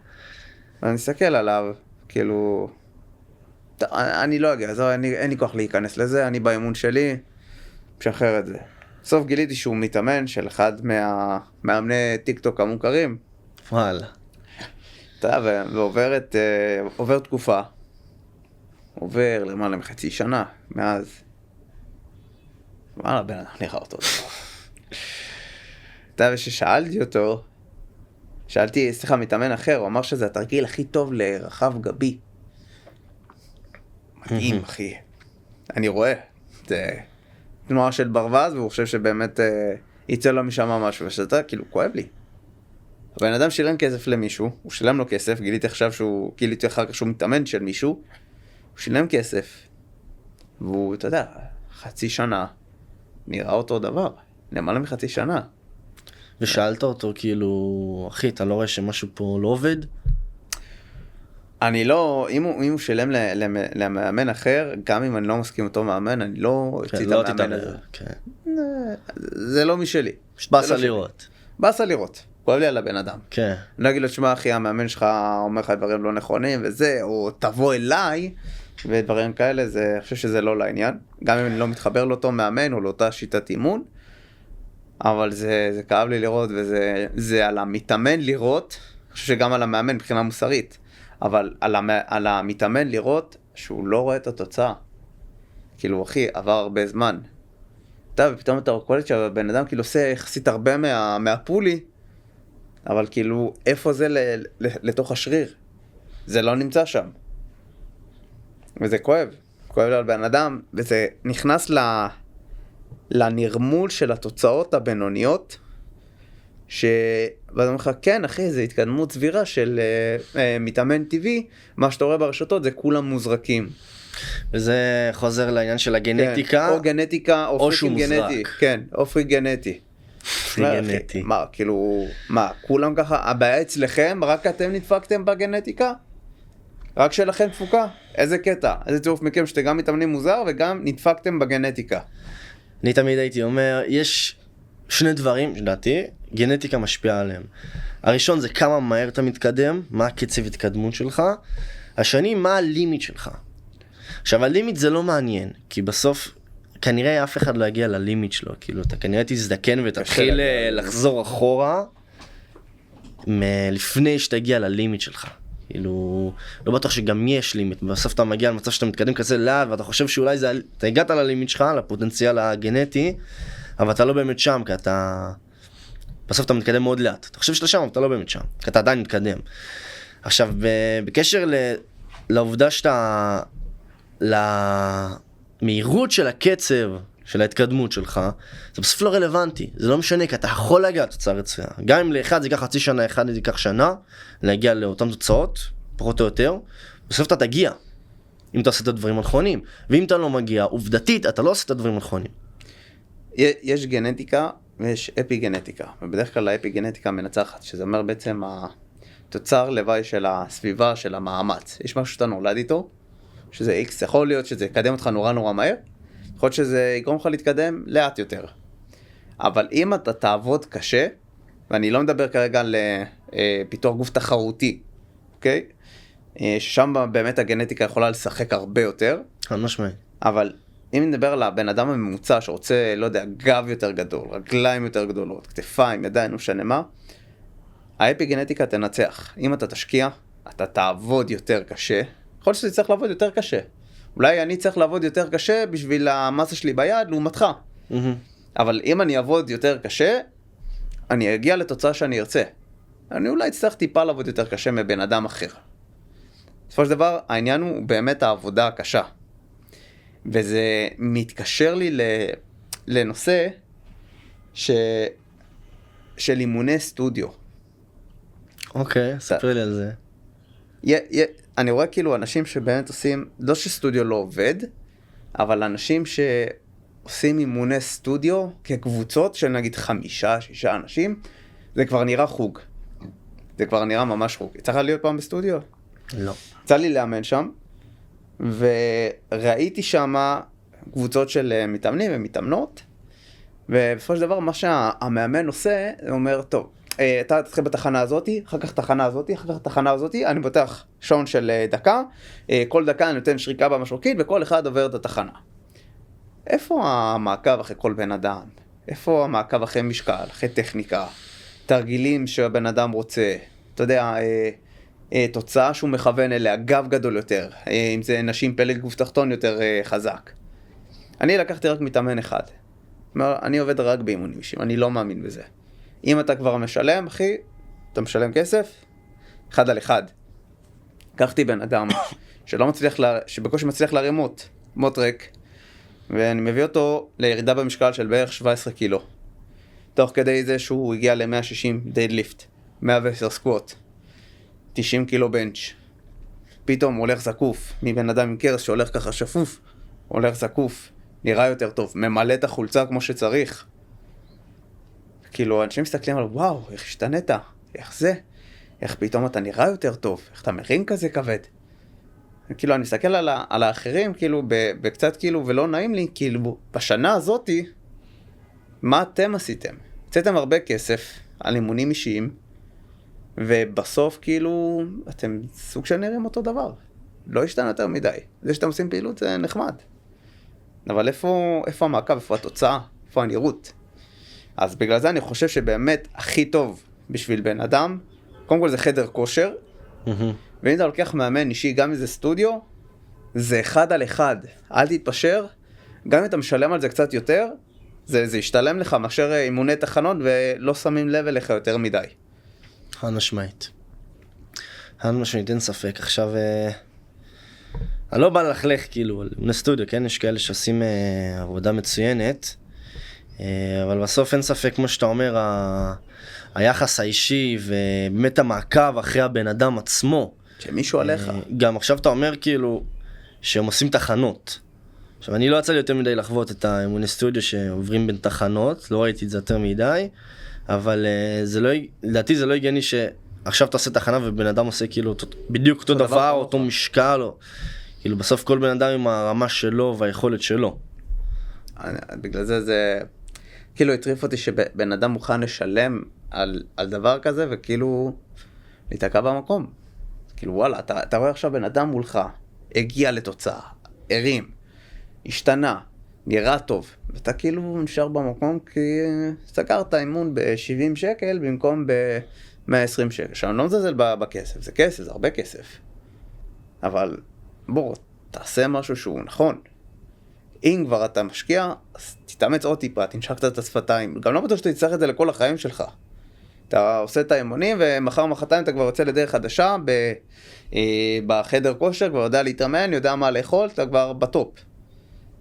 אני מסתכל עליו, כאילו, אני לא אגיע, אין לי כוח להיכנס לזה, אני באמון שלי, משחרר את זה. בסוף גיליתי שהוא מתאמן של אחד מהמאמני טיק טוק המוכרים. וואלה. ועובר תקופה, עובר למעלה מחצי שנה, מאז. וואלה, בן אדם נראה אותו דבר. וששאלתי אותו, סליחה, מתאמן אחר, הוא אמר שזה התרגיל הכי טוב לרחב גבי. מדהים, אחי. אני רואה. זה תנועה של ברווז, והוא חושב שבאמת יצא לו משם משהו, ושזה כאילו כואב לי. הבן אדם שילם כסף למישהו, הוא שילם לו כסף, גיליתי אחר כך שהוא מתאמן של מישהו, הוא שילם כסף, והוא, אתה יודע, חצי שנה, נראה אותו דבר, למעלה מחצי שנה. ושאלת אותו כאילו, אחי, אתה לא רואה שמשהו פה לא עובד? אני לא, אם הוא שילם למאמן אחר, גם אם אני לא מסכים אותו מאמן, אני לא אציא את המאמן הזה. זה לא משלי. באסה לראות. באסה לראות. כואב לי על הבן אדם. כן. אני אגיד לו, תשמע אחי, המאמן שלך אומר לך דברים לא נכונים וזה, או תבוא אליי, ודברים כאלה, אני חושב שזה לא לעניין. גם אם אני לא מתחבר לאותו מאמן או לאותה שיטת אימון, אבל זה כאב לי לראות, וזה על המתאמן לראות, אני חושב שגם על המאמן מבחינה מוסרית, אבל על המתאמן לראות שהוא לא רואה את התוצאה. כאילו, אחי, עבר הרבה זמן. ופתאום אתה קולט שהבן אדם כאילו עושה יחסית הרבה מהפולי, אבל כאילו, איפה זה לתוך השריר? זה לא נמצא שם. וזה כואב. כואב על בן אדם, וזה נכנס לנרמול של התוצאות הבינוניות, ואתה אומר לך, כן אחי, זה התקדמות סבירה של מתאמן טבעי, מה שאתה רואה ברשתות זה כולם מוזרקים. וזה חוזר לעניין של הגנטיקה. כן, או גנטיקה, או שהוא מוזרק. כן, או פרי גנטי. גנטי. מה, כאילו, כולם ככה, הבעיה אצלכם, רק אתם נדפקתם בגנטיקה? רק שלכם תפוקה? איזה קטע, איזה צירוף מכם שאתם גם מתאמנים מוזר וגם נדפקתם בגנטיקה. אני תמיד הייתי אומר, יש שני דברים, לדעתי, גנטיקה משפיעה עליהם. הראשון זה כמה מהר אתה מתקדם, מה הקצב התקדמות שלך. השני, מה הלימיט שלך. עכשיו, הלימיט זה לא מעניין, כי בסוף כנראה אף אחד לא יגיע ללימיט שלו, כאילו אתה כנראה תזדקן ותתחיל לחזור אחורה לפני שתגיע ללימיט שלך. כאילו, לא בטוח שגם יש לימיט, בסוף אתה מגיע למצב שאתה מתקדם כזה לאט, ואתה חושב שאולי אתה הגעת ללימיט שלך, לפוטנציאל הגנטי, אבל אתה לא באמת שם, כי אתה... בסוף אתה מתקדם מאוד לאט. אתה חושב שאתה שם, אבל אתה לא באמת שם, כי אתה עדיין מתקדם. עכשיו, בקשר לעובדה שאתה... למהירות של הקצב, של ההתקדמות שלך, זה בסוף לא רלוונטי. זה לא משנה, כי אתה יכול להגיע לתוצאה רצויה. גם אם לאחד זה ייקח חצי שנה, אחד זה ייקח שנה, להגיע לאותן תוצאות, פחות או יותר, בסוף אתה תגיע, אם אתה עושה את הדברים הנכונים. ואם אתה לא מגיע, עובדתית, אתה לא עושה את הדברים הנכונים. יש גנטיקה ויש אפי גנטיקה, ובדרך כלל האפי גנטיקה מנצחת, שזה אומר בעצם התוצר לוואי של הסביבה, של המאמץ. יש משהו שאתה נולד איתו, שזה X, יכול להיות שזה יקדם אותך נורא נורא מהר, יכול להיות שזה יגרום לך להתקדם לאט יותר. אבל אם אתה תעבוד קשה, ואני לא מדבר כרגע על פיתוח גוף תחרותי, אוקיי? ששם באמת הגנטיקה יכולה לשחק הרבה יותר. משמעי. אבל אם נדבר על הבן אדם הממוצע שרוצה, לא יודע, גב יותר גדול, רגליים יותר גדולות, כתפיים, ידיים, לא משנה מה, האפיגנטיקה תנצח. אם אתה תשקיע, אתה תעבוד יותר קשה. יכול להיות שאתה צריך לעבוד יותר קשה. אולי אני צריך לעבוד יותר קשה בשביל המסה שלי ביד, לעומתך. אבל אם אני אעבוד יותר קשה, אני אגיע לתוצאה שאני ארצה. אני אולי אצטרך טיפה לעבוד יותר קשה מבן אדם אחר. בסופו של דבר, העניין הוא באמת העבודה הקשה. וזה מתקשר לי לנושא של אימוני סטודיו. אוקיי, ספר לי על זה. אני רואה כאילו אנשים שבאמת עושים, לא שסטודיו לא עובד, אבל אנשים שעושים אימוני סטודיו כקבוצות של נגיד 5-6 אנשים, זה כבר נראה חוג. זה כבר נראה ממש חוג. צריך להיות פעם בסטודיו? לא. יצא לי לאמן שם, וראיתי שם קבוצות של מתאמנים ומתאמנות, ובסופו של דבר מה שהמאמן עושה, הוא אומר, טוב, אתה תתחיל בתחנה הזאת, אחר כך תחנה הזאת, אחר כך תחנה הזאת, אני פותח שעון של דקה, כל דקה אני נותן שריקה במשרוקית, וכל אחד עובר את התחנה. איפה המעקב אחרי כל בן אדם? איפה המעקב אחרי משקל, אחרי טכניקה, תרגילים שהבן אדם רוצה, אתה יודע, תוצאה שהוא מכוון אליה, גב גדול יותר, אם זה נשים פלג גוף תחתון יותר חזק. אני לקחתי רק מתאמן אחד. אני עובד רק באימונים אישיים, אני לא מאמין בזה. אם אתה כבר משלם, אחי, אתה משלם כסף, 1 על 1. לקחתי בן אדם שבקושי מצליח להרים מוט ריק, ואני מביא אותו לירידה במשקל של בערך 17 קילו. תוך כדי זה שהוא הגיע ל-160 דיידליפט, 110 סקווט, 90 קילו בנץ'. פתאום הוא הולך זקוף, מבן אדם עם קרס שהולך ככה שפוף, הוא הולך זקוף, נראה יותר טוב, ממלא את החולצה כמו שצריך. כאילו, אנשים מסתכלים על, וואו, איך השתנית? איך זה? איך פתאום אתה נראה יותר טוב? איך אתה מרים כזה כבד? כאילו, אני מסתכל על האחרים, כאילו, בקצת כאילו, ולא נעים לי, כאילו, בשנה הזאת, מה אתם עשיתם? הוצאתם הרבה כסף על אימונים אישיים, ובסוף, כאילו, אתם סוג של נראים אותו דבר. לא השתנה יותר מדי. זה שאתם עושים פעילות זה נחמד. אבל איפה המעקב? איפה התוצאה? איפה הנראות? אז בגלל זה אני חושב שבאמת הכי טוב בשביל בן אדם, קודם כל זה חדר כושר, ואם אתה לוקח מאמן אישי, גם איזה סטודיו, זה 1 על 1. אל תתפשר, גם אם אתה משלם על זה קצת יותר, זה ישתלם לך מאשר אימוני תחנות ולא שמים לב אליך יותר מדי. חד משמעית. חד משמעית, אין ספק. עכשיו, אני לא בא ללכלך כאילו על אימוני סטודיו, כן? יש כאלה שעושים עבודה מצוינת, אבל בסוף אין ספק, כמו שאתה אומר, היחס האישי ובאמת המעקב אחרי הבן אדם עצמו. שמישהו עליך. גם עכשיו אתה אומר כאילו שהם עושים תחנות. עכשיו אני לא יצא לי יותר מדי לחוות את האימוני סטודיו שעוברים בין תחנות, לא ראיתי את זה יותר מדי, אבל לדעתי זה לא הגיוני שעכשיו אתה עושה תחנה ובן אדם עושה כאילו בדיוק אותו דבר, אותו משקל, כאילו בסוף כל בן אדם עם הרמה שלו והיכולת שלו. בגלל זה כאילו הטריף אותי שבן אדם מוכן לשלם על דבר כזה וכאילו להתעקע במקום. כאילו וואלה, אתה רואה עכשיו בן אדם מולך, הגיע לתוצאה, הרים, השתנה, נראה טוב, ואתה כאילו נשאר במקום כי סגרת אימון ב-70 שקל במקום ב-120 שקל. עכשיו אני לא מזלזל בכסף, זה כסף, זה הרבה כסף. אבל בוא, תעשה משהו שהוא נכון. אם כבר אתה משקיע, אז תתאמץ עוד טיפה, תנשק קצת את השפתיים. גם לא בטוח שאתה תצטרך את זה לכל החיים שלך. אתה עושה את האימונים ומחר מחרתיים אתה כבר יוצא לדרך חדשה בחדר כושר, כבר יודע להתאמן, יודע מה לאכול, אתה כבר בטופ.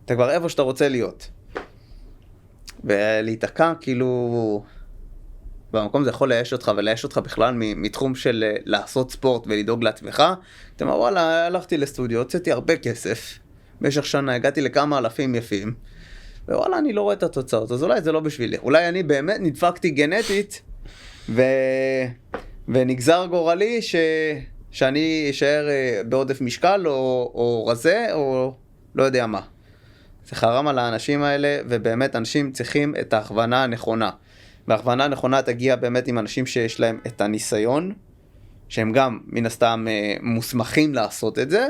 אתה כבר איפה שאתה רוצה להיות. ולהתעקע כאילו במקום זה יכול להיש אותך ולהיש אותך בכלל מתחום של לעשות ספורט ולדאוג לעצמך. אתה אומר וואלה, הלכתי לסטודיו, הוצאתי הרבה כסף. במשך שנה הגעתי לכמה אלפים יפים. ווואלה, אני לא רואה את התוצאות, אז אולי זה לא בשבילי. אולי אני באמת נדפקתי גנטית ונגזר גורלי שאני אשאר בעודף משקל או רזה או לא יודע מה. זה חרם על האנשים האלה, ובאמת אנשים צריכים את ההכוונה הנכונה. וההכוונה הנכונה תגיע באמת עם אנשים שיש להם את הניסיון, שהם גם מן הסתם מוסמכים לעשות את זה,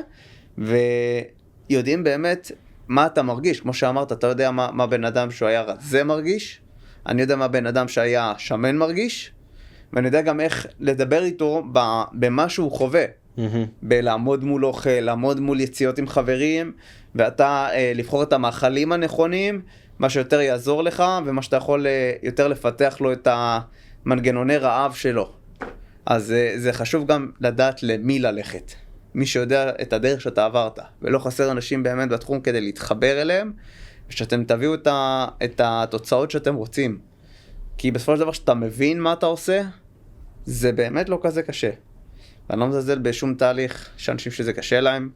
ויודעים באמת מה אתה מרגיש. כמו שאמרת, אתה יודע מה בן אדם שהוא היה רזה מרגיש, אני יודע מה בן אדם שהיה שמן מרגיש, ואני יודע גם איך לדבר איתו במה שהוא חווה. בלעמוד מול אוכל, לעמוד מול יציאות עם חברים, ואתה לבחור את המאכלים הנכונים, מה שיותר יעזור לך, ומה שאתה יכול יותר לפתח לו את המנגנוני רעב שלו. אז זה חשוב גם לדעת למי ללכת. מי שיודע את הדרך שאתה עברת, ולא חסר אנשים באמת בתחום כדי להתחבר אליהם, ושאתם תביאו את התוצאות שאתם רוצים. כי בסופו של דבר שאתה מבין מה אתה עושה, זה באמת לא כזה קשה. ואני לא מזלזל בשום תהליך שאנשים שזה קשה להם,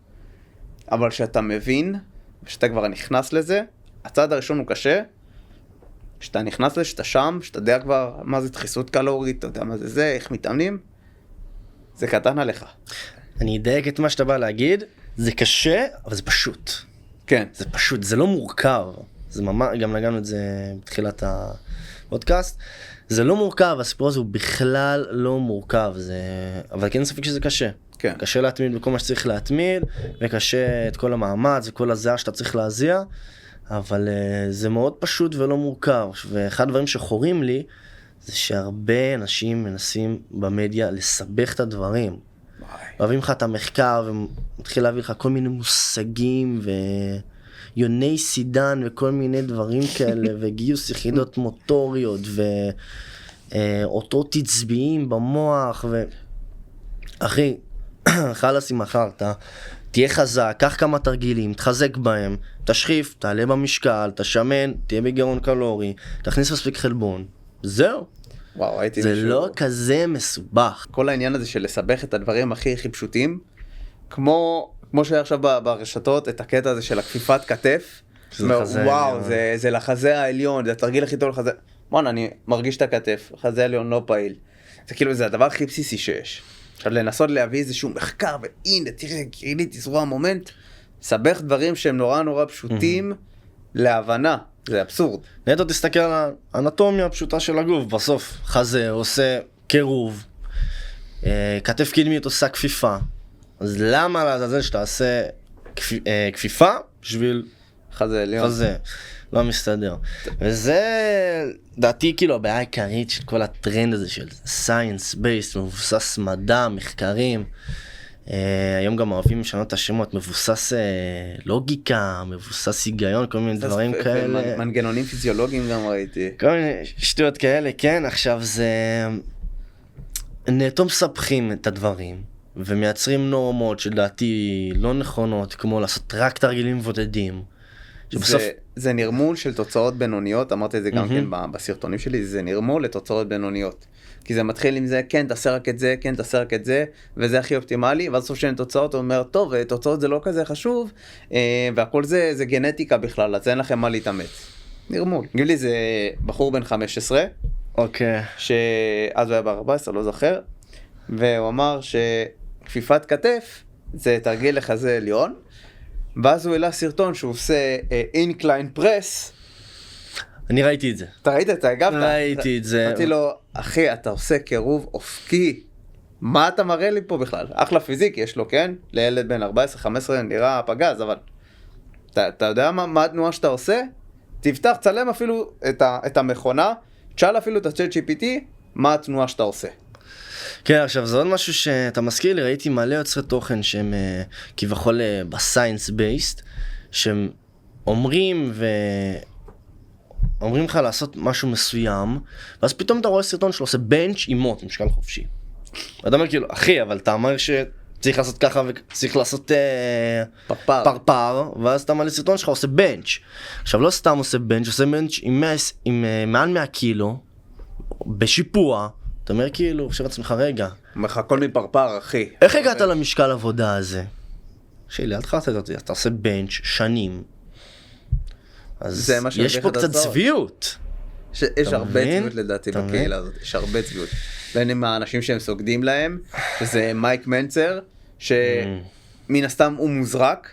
אבל שאתה מבין, ושאתה כבר נכנס לזה, הצעד הראשון הוא קשה, שאתה נכנס לזה, שאתה שם, שאתה יודע כבר מה זה דחיסות קלורית, אתה יודע מה זה, איך מתאמנים, זה קטן עליך. אני אדייק את מה שאתה בא להגיד, זה קשה, אבל זה פשוט. כן. זה פשוט, זה לא מורכב. זה ממש, גם נגענו את זה בתחילת הפודקאסט. זה לא מורכב, הסיפור הזה הוא בכלל לא מורכב, אבל כן ספק שזה קשה. כן. קשה להתמיד בכל מה שצריך להתמיד, וקשה את כל המאמץ וכל הזיעה שאתה צריך להזיע, אבל זה מאוד פשוט ולא מורכב. ואחד הדברים שחורים לי, זה שהרבה אנשים מנסים במדיה לסבך את הדברים. אוהבים לך את המחקר, ומתחיל להביא לך כל מיני מושגים, יוני סידן וכל מיני דברים כאלה, וגיוס יחידות מוטוריות, ואותות תצביעים במוח, אחי, חלאס עם החרטה, תהיה חזק, קח כמה תרגילים, תחזק בהם, תשחיף, תעלה במשקל, תשמן, תהיה בגירעון קלורי, תכניס מספיק חלבון, זהו. וואו, הייתי זה לא כזה מסובך. כל העניין הזה של לסבך את הדברים הכי פשוטים, כמו שהיה עכשיו ברשתות, את הקטע הזה של הכפיפת כתף, וואו, זה לחזה העליון, זה התרגיל הכי טוב לחזה, בואנה, אני מרגיש את הכתף, חזה העליון לא פעיל. זה כאילו, זה הדבר הכי בסיסי שיש. עכשיו, לנסות להביא איזשהו מחקר, והנה, תראה, כאילו, תזרוע מומנט, סבך דברים שהם נורא נורא פשוטים להבנה. זה אבסורד. נטו תסתכל על האנטומיה הפשוטה של הגוף, בסוף חזה עושה קירוב, כתף קדמית עושה כפיפה, אז למה לעזאזל שתעשה כפיפה בשביל חזה עליון? חזה, לא מסתדר. וזה דעתי כאילו הבעיה העיקרית של כל הטרנד הזה של science based, מבוסס מדע, מחקרים. היום גם אוהבים לשנות את השמות, מבוסס לוגיקה, מבוסס היגיון, כל מיני דברים כאלה. מנגנונים פיזיולוגיים גם ראיתי. כל מיני שטויות כאלה, כן, עכשיו זה... נטו מספחים את הדברים, ומייצרים נורמות שלדעתי לא נכונות, כמו לעשות רק תרגילים מבודדים. שבסוף... זה נרמול של תוצאות בינוניות, אמרתי את זה גם כן בסרטונים שלי, זה נרמול לתוצאות בינוניות. כי זה מתחיל עם זה, כן, תעשה רק את זה, כן, תעשה רק את זה, וזה הכי אופטימלי, ואז סוף שאין תוצאות, הוא אומר, טוב, תוצאות זה לא כזה חשוב, והכל זה גנטיקה בכלל, אז אין לכם מה להתאמץ. נרמול. נגיד לי, זה בחור בן 15, אוקיי. שאז הוא היה ב-14, לא זוכר, והוא אמר שכפיפת כתף זה תרגיל לחזה עליון, ואז הוא העלה סרטון שהוא עושה incline press. אני ראיתי את זה. אתה ראית את זה? הגבת? ראיתי את זה. אמרתי לו, אחי, אתה עושה קירוב אופקי. מה אתה מראה לי פה בכלל? אחלה פיזיק יש לו, כן? לילד בן 14-15 נראה פגז, אבל אתה יודע מה התנועה שאתה עושה? תפתח, צלם אפילו את המכונה, תשאל אפילו את ה-Chat GPT, מה התנועה שאתה עושה. כן, עכשיו זה עוד משהו שאתה מזכיר לי, ראיתי מלא יוצרי תוכן שהם כביכול בסיינס בייסט, שהם אומרים לך לעשות משהו מסוים, ואז פתאום אתה רואה סרטון שלו עושה בנץ' עם מוט, משקל חופשי. ואתה אומר כאילו, אחי, אבל אתה אומר שצריך לעשות ככה וצריך לעשות פרפר, ואז אתה מעלה סרטון שלך עושה בנץ'. עכשיו לא סתם עושה בנץ', עושה בנץ' עם מעל 100 קילו, בשיפוע, אתה אומר כאילו, חושב עצמך רגע. אומר לך הכל מפרפר, אחי. איך הגעת למשקל עבודה הזה? שלי, אל תחלט אותי, אתה עושה בנץ' שנים. אז יש פה קצת צביעות. יש הרבה צביעות לדעתי בקהילה הזאת, יש הרבה צביעות. בין עם האנשים שהם סוגדים להם, שזה מייק מנצר, שמן הסתם הוא מוזרק,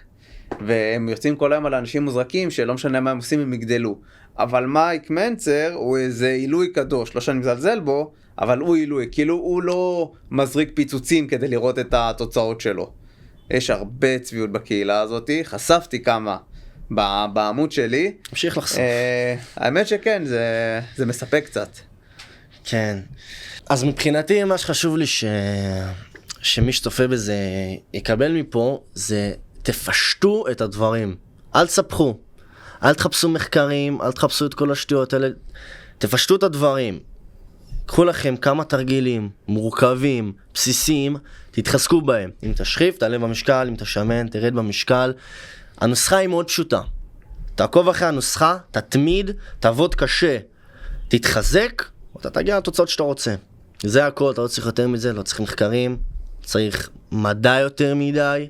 והם יוצאים כל היום על אנשים מוזרקים, שלא משנה מה הם עושים, הם יגדלו. אבל מייק מנצר הוא איזה עילוי קדוש, לא שאני מזלזל בו, אבל הוא עילוי, כאילו הוא לא מזריק פיצוצים כדי לראות את התוצאות שלו. יש הרבה צביעות בקהילה הזאת, חשפתי כמה בעמוד שלי. המשיך לחשוף. האמת שכן, זה מספק קצת. כן. אז מבחינתי מה שחשוב לי שמי שצופה בזה יקבל מפה, זה תפשטו את הדברים. אל תספחו. אל תחפשו מחקרים, אל תחפשו את כל השטויות האלה. תפשטו את הדברים. קחו לכם כמה תרגילים מורכבים, בסיסיים, תתחזקו בהם. אם תשחיף, תעלה במשקל, אם תשמן, תרד במשקל. הנוסחה היא מאוד פשוטה. תעקוב אחרי הנוסחה, תתמיד, תעבוד קשה, תתחזק, ואתה תגיע לתוצאות שאתה רוצה. זה הכל, אתה לא צריך יותר מזה, לא צריך מחקרים, צריך מדע יותר מדי,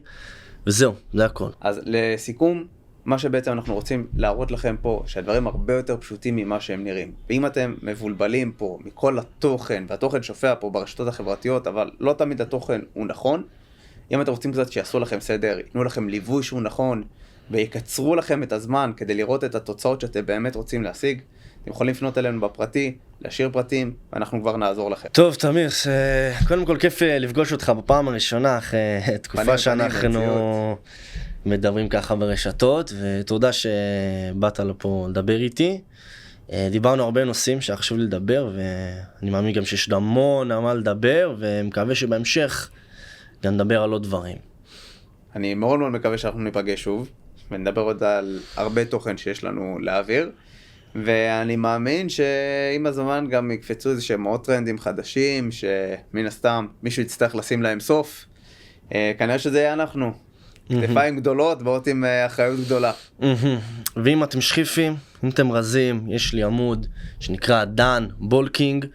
וזהו, זה הכל. אז לסיכום, מה שבעצם אנחנו רוצים להראות לכם פה, שהדברים הרבה יותר פשוטים ממה שהם נראים. ואם אתם מבולבלים פה מכל התוכן, והתוכן שופע פה ברשתות החברתיות, אבל לא תמיד התוכן הוא נכון, אם אתם רוצים קצת שיעשו לכם סדר, ייתנו לכם ליווי שהוא נכון, ויקצרו לכם את הזמן כדי לראות את התוצאות שאתם באמת רוצים להשיג, אתם יכולים לפנות אלינו בפרטי, להשאיר פרטים, ואנחנו כבר נעזור לכם. טוב, תמיר, קודם כל כיף לפגוש אותך בפעם הראשונה, אחרי תקופה שאנחנו מדברים ככה ברשתות, ותודה שבאת לפה לדבר איתי. דיברנו הרבה נושאים שהיה חשוב לי לדבר, ואני מאמין גם שיש המון מה לדבר, ומקווה שבהמשך גם נדבר על עוד דברים. אני מאוד מאוד מקווה שאנחנו ניפגש שוב, ונדבר עוד על הרבה תוכן שיש לנו להעביר, ואני מאמין שעם הזמן גם יקפצו איזה שהם עוד טרנדים חדשים, שמן הסתם מישהו יצטרך לשים להם סוף. כנראה שזה יהיה אנחנו. כתפיים גדולות ועוד עם אחריות גדולה. ואם אתם שחיפים, אם אתם רזים, יש לי עמוד שנקרא דן בולקינג.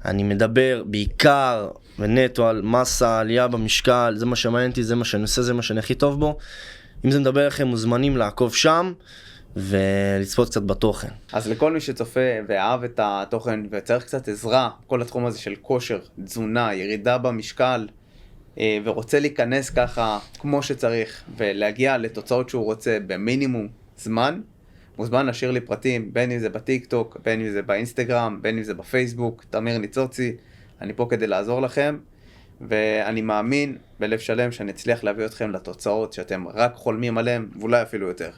אני מדבר בעיקר ונטו על מסה, עלייה במשקל, זה מה שמעניין אותי, זה מה שאני עושה, זה מה שאני הכי טוב בו. אם זה מדבר לכם, מוזמנים לעקוב שם ולצפות קצת בתוכן. אז לכל מי שצופה ואהב את התוכן וצריך קצת עזרה, כל התחום הזה של כושר, תזונה, ירידה במשקל, ורוצה להיכנס ככה כמו שצריך ולהגיע לתוצאות שהוא רוצה במינימום זמן, מוזמן להשאיר לי פרטים, בין אם זה בטיק טוק, בין אם זה באינסטגרם, בין אם זה בפייסבוק, תמיר ניצוצי, אני פה כדי לעזור לכם, ואני מאמין בלב שלם שאני אצליח להביא אתכם לתוצאות שאתם רק חולמים עליהם, ואולי אפילו יותר.